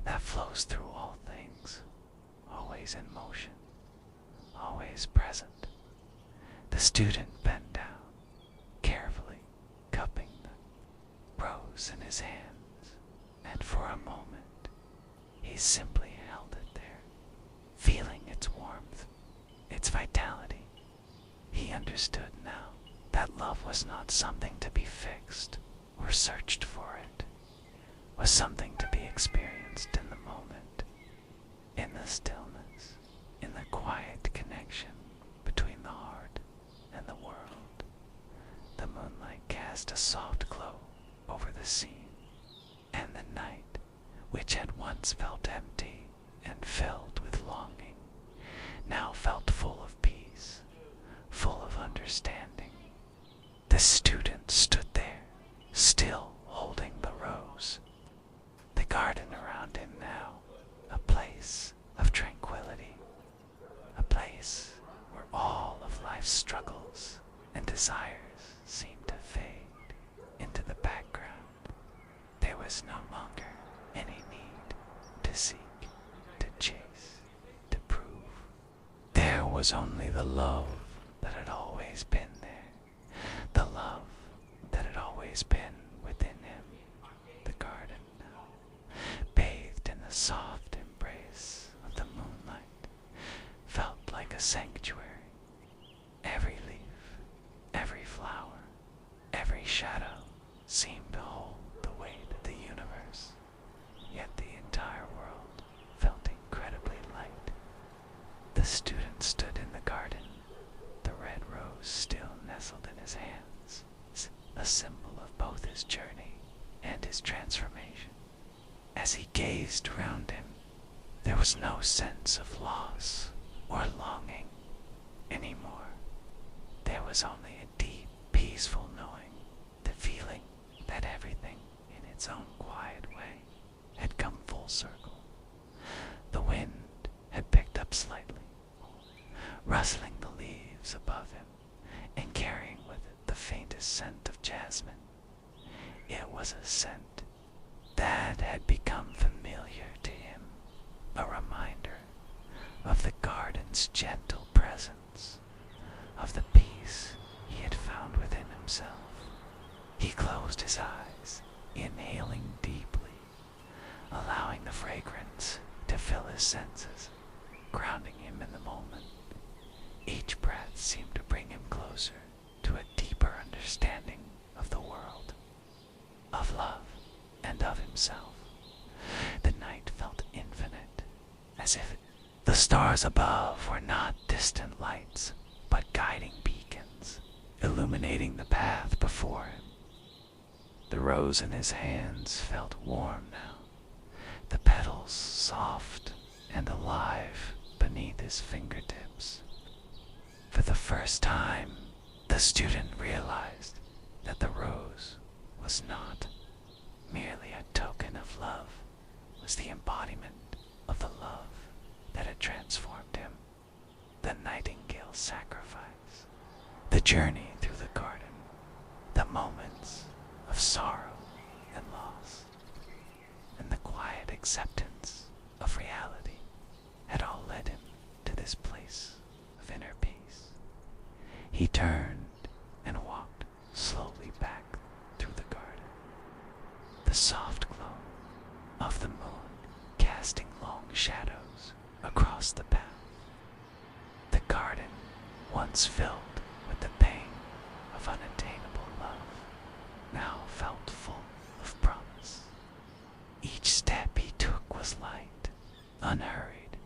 Speaker 1: that flows through all things, always in motion, always present. The student bent down, carefully cupping the rose in his hands, and for a moment he simply held it there, feeling its warmth, its vitality. He understood now that love was not something to be fixed or searched for. It was something to be experienced in the moment, in the stillness, in the quiet connection between the heart and the world. The moonlight cast a soft glow over the scene, and the night, which had once felt empty and filled with longing, now felt full of peace, full of understanding. The student stood there, still holding the rose. The garden around him now, a place of tranquility, a place where all of life's struggles and desires seemed to fade into the background. There was no longer any need to seek, to chase, to prove. There was only the love that had always been there, the love that had always been within him. The garden now, bathed in the soft embrace of the moonlight, felt like a sanctuary. Every leaf, every flower, every shadow seemed to hold the weight of the universe, yet the entire world felt incredibly light. The student stood in the garden, the red rose still nestled in his hands, a symbol of both his journey and his transformation. As he gazed around him, there was no sense of loss or longing anymore. There was only a deep, peaceful knowing, the feeling that everything, in its own quiet way, had come full circle. The wind had picked up slightly, rustling the leaves above him and carrying with it the faintest scent of jasmine. It was a scent that had become familiar to him, a reminder of the garden's gentle presence, of the peace he had found within himself. He closed his eyes, inhaling deeply, allowing the fragrance to fill his senses, grounding him in the moment. Each breath seemed to bring him closer to a deeper understanding of the world, of love, and of himself. The night felt infinite, as if the stars above were not distant lights, but guiding beacons, illuminating the path before him. The rose in his hands felt warm now, the petals soft and alive beneath his fingertips. For the first time, the student realized that the rose was not merely a token of love, was the embodiment of the love that had transformed him. The nightingale sacrifice, the journey through the garden, the moments of sorrow and loss, and the quiet acceptance of reality had all led him to this place of inner peace. He turned and walked slowly back through the garden, the soft glow of the moon casting long shadows across the path. The garden, once filled with the pain of unattainable love, now felt full of promise. Each step he took was light, unhurried,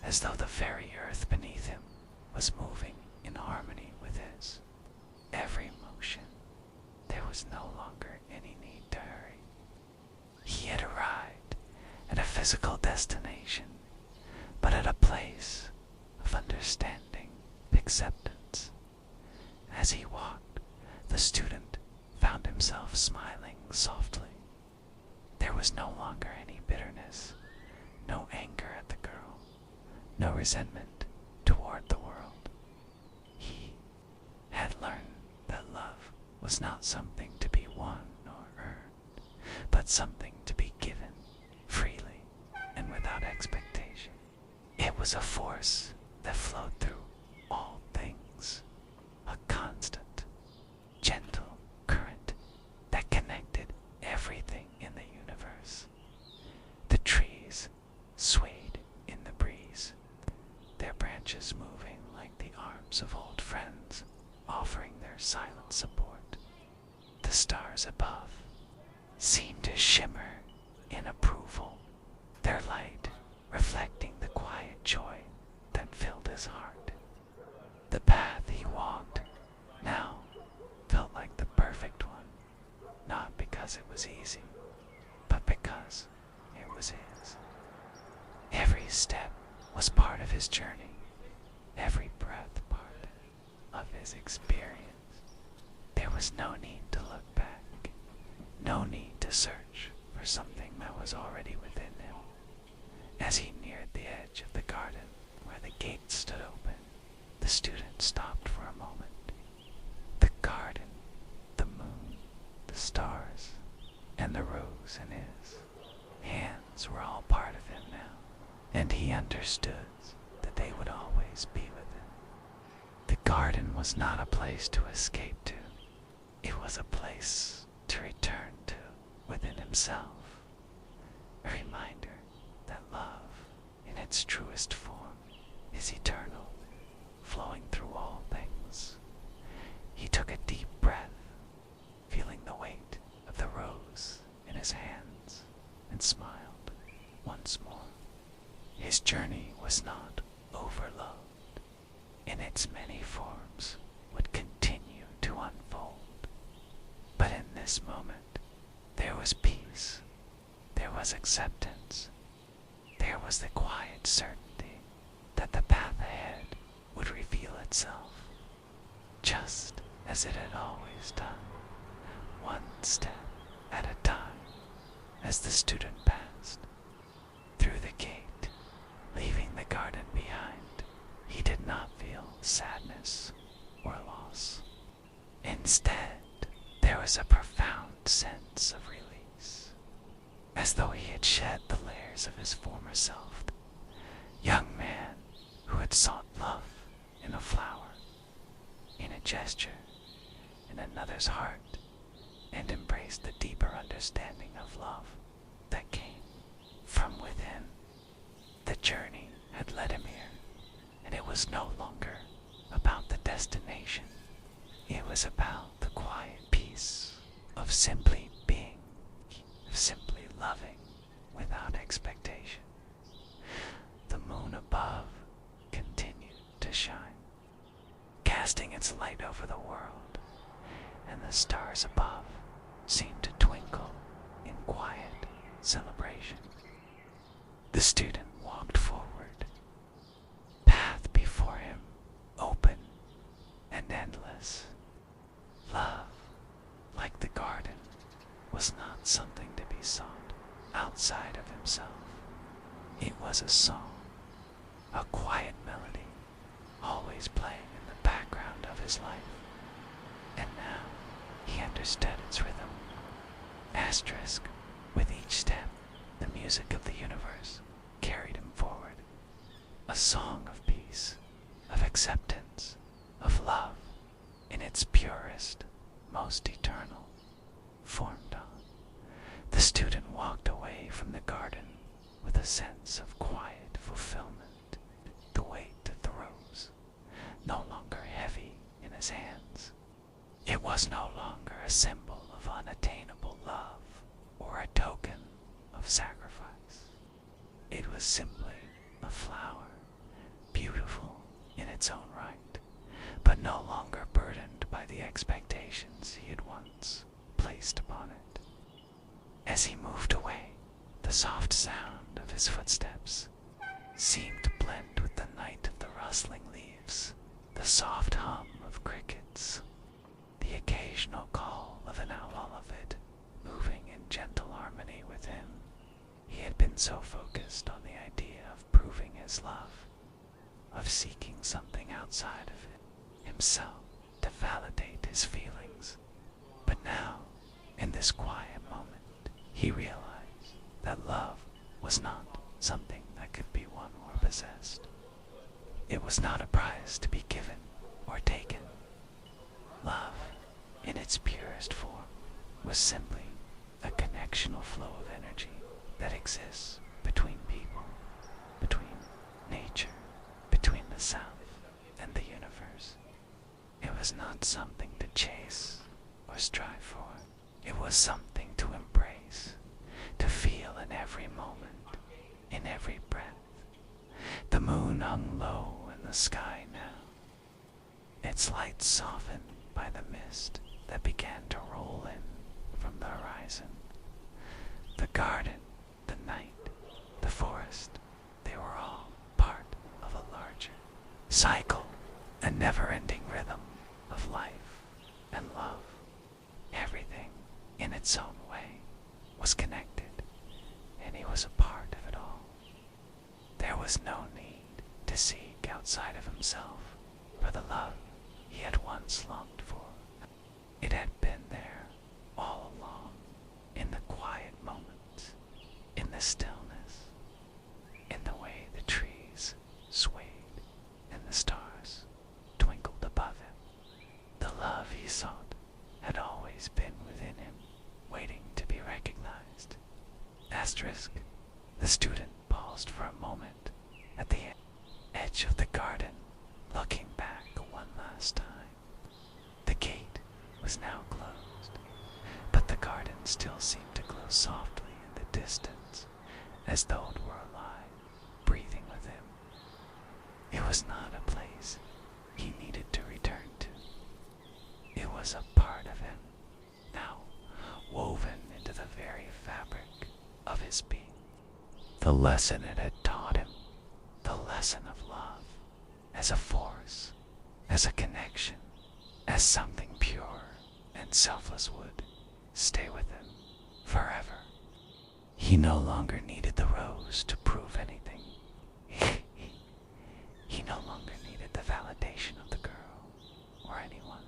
Speaker 1: as though the very earth beneath him was moving in harmony with his. Every motion, there was no longer any need to hurry. He had arrived at a physical destination, but at a place of understanding, acceptance. As he walked, the student found himself smiling softly. There was no longer any bitterness, no anger at the girl, no resentment toward the world. He had learned that love was not something to be won or earned, but something to be given freely and without expectation. It was a force that flowed through all things, a constant, gentle current that connected everything in the universe. The trees swayed in the breeze, their branches moving like the arms of old friends, offering their silent support. The stars above seemed to shimmer in approval, their light reflecting the quiet joy that filled his heart. The path he walked now felt like the perfect one, not because it was easy, but because it was his. Every step was part of his journey, every breath part of his experience. There was no need to look back, no need to search for something that was already within him. As he neared the edge of the garden where the gate stood open, the student stopped for a moment. The garden, the moon, the stars, and the rose in his hands were all part of him now, and he understood that they would always be with him. The garden was not a place to escape to. It was a place to return to within himself, a reminder that love, in its truest form, is eternal, flowing through all things. He took a deep breath, feeling the weight of the rose in his hands, and smiled once more. His journey was not over. Love, in its many forms, would continue to unfold. But in this moment, there was peace, there was acceptance, there was the quiet certainty that the path ahead would reveal itself, just as it had always done, one step at a time. As the student passed through the gate, leaving the garden behind, he did not feel sadness or loss. Instead, there was a profound sense of release, as though he had shed the layers of his former self, young man who had sought love in a flower, in a gesture, in another's heart, and embraced the deeper understanding of love that came from within. The journey had led him here, and it was no longer about the destination. It was about the quiet peace of simply being, of simply loving without expectation. The moon above continued to shine, casting its light over the world, and the stars above seemed to twinkle student walked forward, path before him open and endless. Love, like the garden, was not something to be sought outside of himself. It was a song, a quiet melody, always playing in the background of his life. And now he understood its rhythm. Asterisk, with each step, the music of the universe carried him forward. A song of peace, of acceptance, of love, in its purest, most eternal, formed on. The student walked away from the garden with a sense of quiet fulfillment, the weight of the rose no longer heavy in his hands. It was no longer a symbol of unattainable love or a token of sacrifice. It was simply a flower, beautiful in its own right, but no longer burdened by the expectations he had once placed upon it. As he moved away, the soft sound of his footsteps seemed to blend with the night of the rustling leaves, the soft hum of crickets, the occasional call of an owl oliphant moving in gentle harmony with him. He had been so focused on the idea of proving his love, of seeking something outside of it, himself, to validate his feelings. But now, in this quiet moment, he realized that love was not something that could be won or possessed. It was not a prize to be given or taken. Love, in its purest form, was simply a connectional flow of energy that exists between people, between nature, between the self and the universe. It was not something to chase or strive for. It was something to embrace, to feel in every moment, in every breath. The moon hung low in the sky now, its light softened by the mist that began to roll in from the horizon. The garden, the night, the forest, they were all part of a larger cycle, a never-ending rhythm of life and love. Everything, in its own way, was connected, and he was a part of it all. There was no need to seek outside of himself for the love he had once longed for. It had been there all along, in the quiet moments, in the stillness, in the way the trees swayed and the stars twinkled above him. The love he sought had always been within him, waiting to be recognized. Asterisk, the student paused for a moment at the edge of the garden, looking back one last time. The gate was now closed, but the garden still seemed to glow softly in the distance, as though it were alive, breathing with him. It was not a place he needed to return to. It was a part of him, now woven into the very fabric of his being. The lesson it had taught him, the lesson of love, as a force, as a connection, as something pure and selfless would stay with him forever. He no longer needed the rose to prove anything. He no longer needed the validation of the girl, or anyone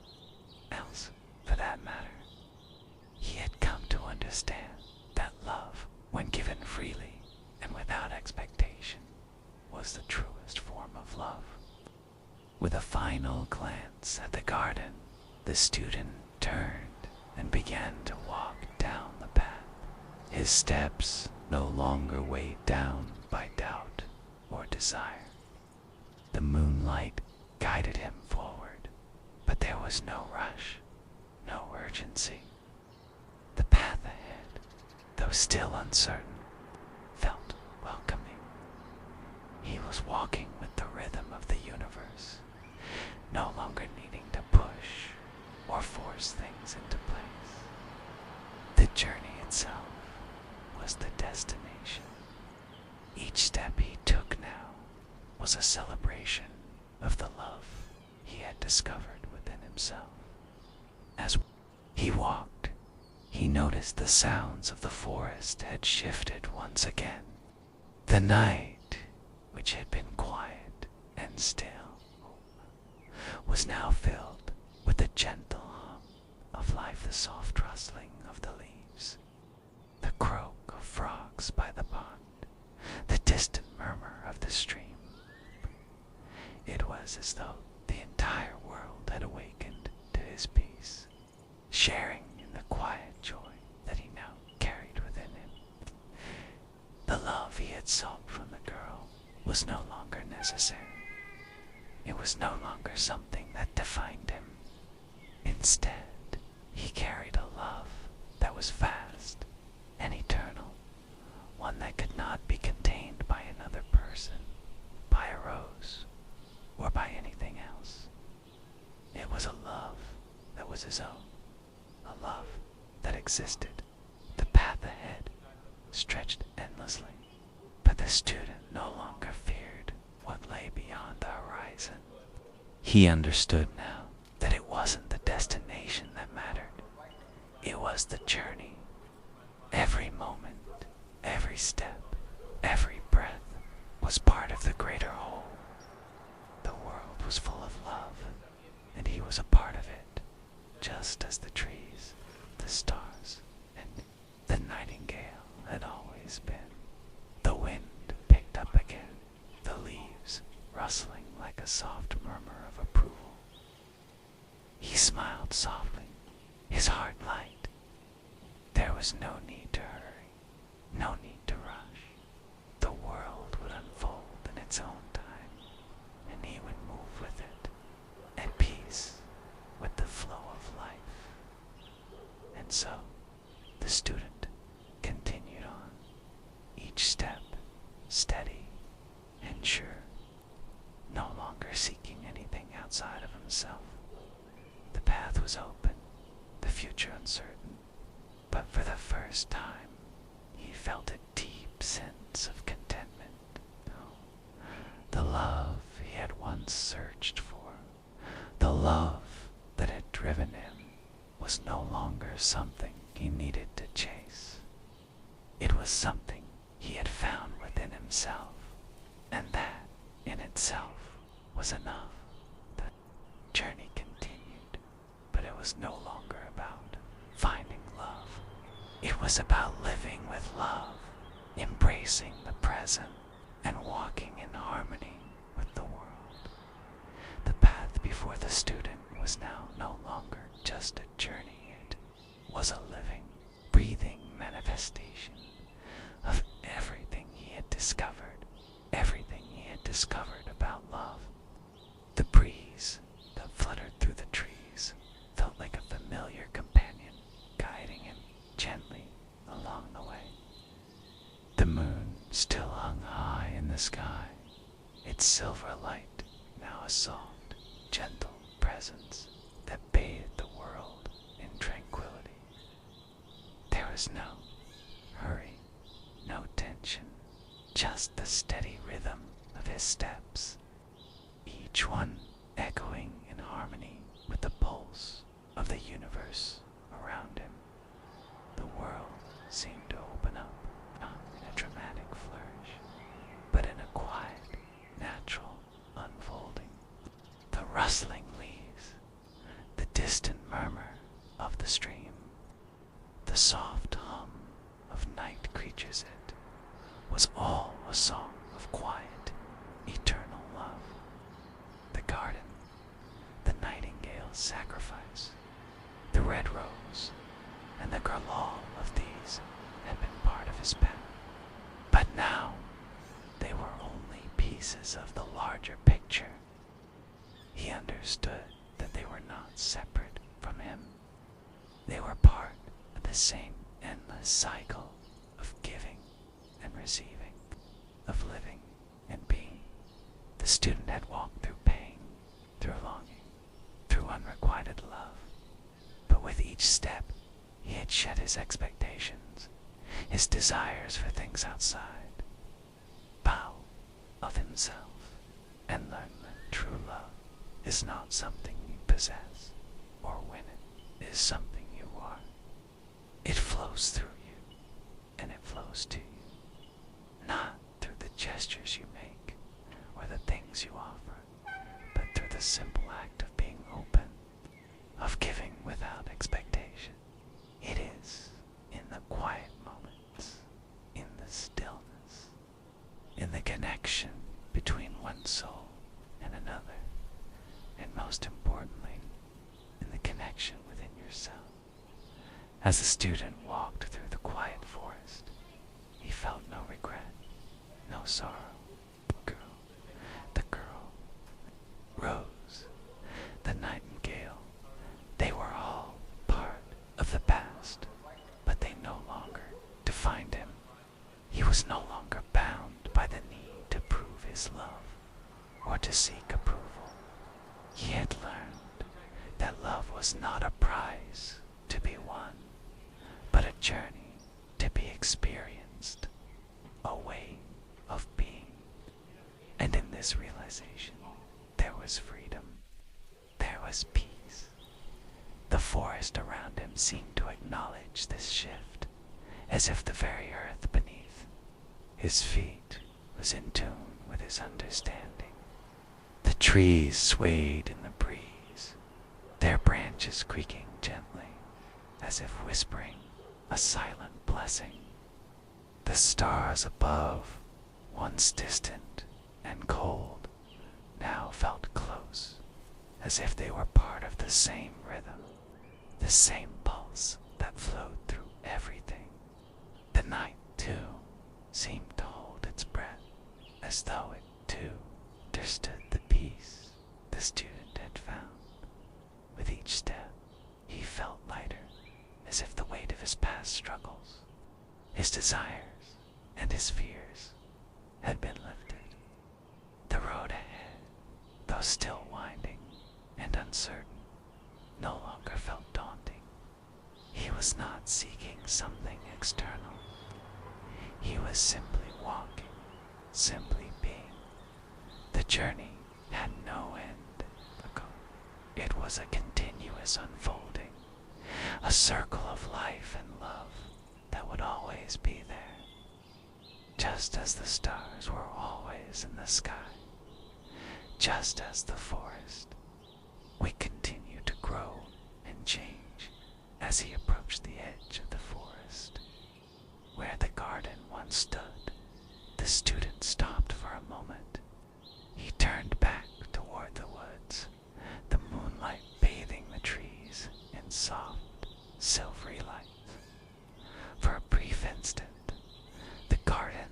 Speaker 1: else for that matter. He had come to understand that love, when given freely and without expectation, was the truest form of love. With a final glance at the garden, the student turned and began to walk down the path. His steps no longer weighed down by doubt or desire. The moonlight guided him forward, but there was no rush, no urgency. The path ahead, though still uncertain, felt welcoming. He was walking with the rhythm of the universe, no longer needing to push or force things into place. The journey itself was the destination. Each step he took now was a celebration of the love he had discovered within himself. As he walked, he noticed the sounds of the forest had shifted once again. The night, which had been quiet and still, was now filled with the gentle hum of life, the soft rustling of the leaves, the croak of frogs by the pond, the distant murmur of the stream. It was as though the entire world had awakened to his peace, sharing in the quiet joy that he now carried within him. The love he had sought from the girl was no longer necessary. It was no longer something that defined him. Instead, he carried a love that was vast and eternal, one that could not be contained by another person, by a rose, or by anything else. It was a love that was his own, a love that existed. The path ahead stretched endlessly, but the student no longer feared what lay beyond the horizon. He understood now that it wasn't the destination that mattered. It was the journey. Every moment, every step, every breath was part of the greater whole. The world was full of love, and he was a part of it, just as the trees, the stars, and the nightingale had always been. The wind picked up again, the leaves rustling like a soft murmur of approval. He smiled softly, his heart light. There was no need to hurry, no need to rush. The world would unfold in its own time, and he would move with it, at peace with the flow of life. And so, the student continued on, each step steady and sure, no longer seeking anything outside of himself. The path was open, the future uncertain, but for the first time, he felt a deep sense of contentment. The love he had once searched for, the love that had driven him, was no longer something he needed to chase. It was something he had found within himself, and that in itself was enough. The journey continued, but it was no longer about finding love. It was about living with love, embracing the present, and walking in harmony with the world. The path before the student was now no longer just a journey. It was a living, breathing manifestation of everything he had discovered, everything he had discovered about love. The breeze that fluttered through the trees felt like a familiar companion, guiding him gently along the way. The moon still hung high in the sky, its silver light now a soft, gentle presence that bathed the world in tranquility. There was no hurry, no tension, just the steady rhythm of his steps, each one echoing in harmony with the pulse of the universe around him. The world seemed to open up, not in a dramatic flourish, but in a quiet, natural unfolding. The rustling leaves, the distant murmur of the stream, the soft hum of night creatures, it was all a song of quiet, eternal love. The garden, the nightingale's sacrifice, the red rose, and the galore of these had been part of his path. But now, they were only pieces of the larger picture. He understood that they were not separate from him. They were part of the same endless cycle of giving and receiving, of living and being. The student had walked through pain, through longing, through unrequited love. But with each step, he had shed his expectations, his desires for things outside. of himself and learn that true love is not something you possess or win it is something you are. It flows through you and it flows to you, not through the gestures you make or the things you offer, but through the simple act of being open, of giving without expectation. It is in the quiet moments, in the stillness, in the connection between one soul and another, and most importantly, in the connection within yourself. As the student walked through the quiet forest, he felt no regret, no sorrow. The girl, Rose, the nightingale, they were all part of the past, but they no longer defined him. He was no longer bound by the need to prove his love or to seek approval. He had learned that love was not a prize to be won, but a journey to be experienced, a way of being. And in this realization, there was freedom, there was peace. The forest around him seemed to acknowledge this shift, as if the very earth beneath his feet was in tune with his understanding. The trees swayed in the breeze, their branches creaking gently, as if whispering a silent blessing. The stars above, once distant and cold, now felt close, as if they were part of the same rhythm, the same pulse that flowed through everything. The night, too, seemed to hold its breath, as though it, too, understood the peace the student had found. With each step, he felt lighter, as if the weight of his past struggles, his desires, and his fears had been lifted. The road ahead, though still winding and uncertain, no longer felt daunting. He was not seeking something external. He was simply walking, simply being. The journey had no end. It was a continuous unfolding, a circle of life and love that would always be there, just as the stars were always in the sky, just as the forest. We continue to grow and change as he approached the edge of the forest. Where the garden once stood, the student stopped for a moment. He turned back toward the woods, the moonlight bathing the trees in soft, silvery light. For a brief instant, the garden,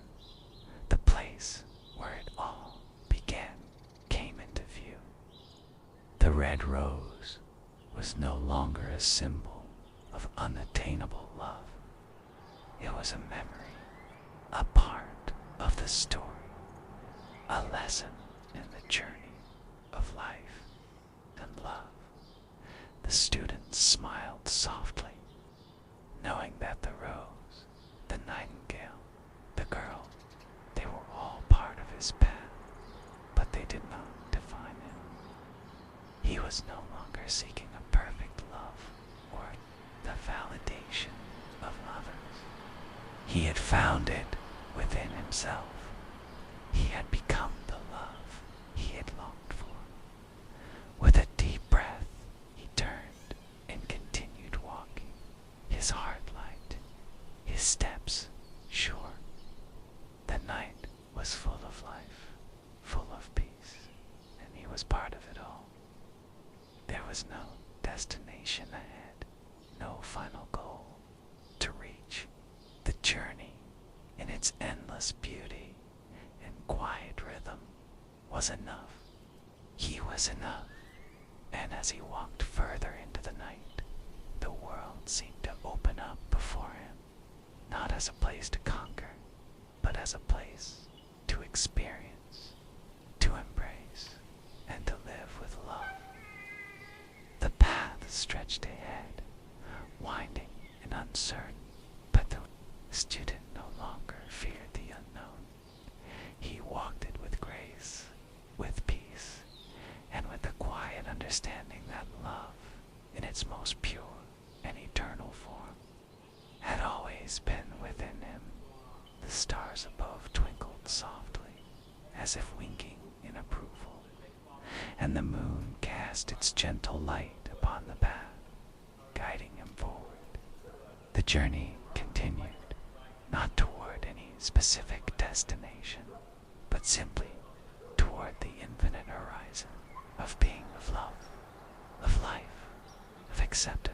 Speaker 1: the place where it all began, came into view. The red rose was no longer a symbol of unattainable love. It was a memory, a part of the story, a lesson in the journey of life and love. The student smiled softly, knowing that the rose, the nightingale, the girl, they were all part of his path, but they did not define him. He was no longer seeking a perfect love or the validation of others. He had found it within himself. He had become the love he had longed for. With a deep breath, he turned and continued walking, his heart light, his steps sure. The night was full of life, full of peace, and he was part of it all. There was no destination ahead, no final goal to reach. The journey, in its endless beauty and quiet rhythm, was enough. He was enough, and as he walked further into the night, the world seemed to open up before him, not as a place to conquer, but as a place to experience, to embrace, and to live with love. The path stretched ahead, winding and uncertain, but the student no longer feared the unknown. He walked it with always been within him. The stars above twinkled softly, as if winking in approval, and the moon cast its gentle light upon the path, guiding him forward. The journey continued, not toward any specific destination, but simply toward the infinite horizon of being, of love, of life, of acceptance.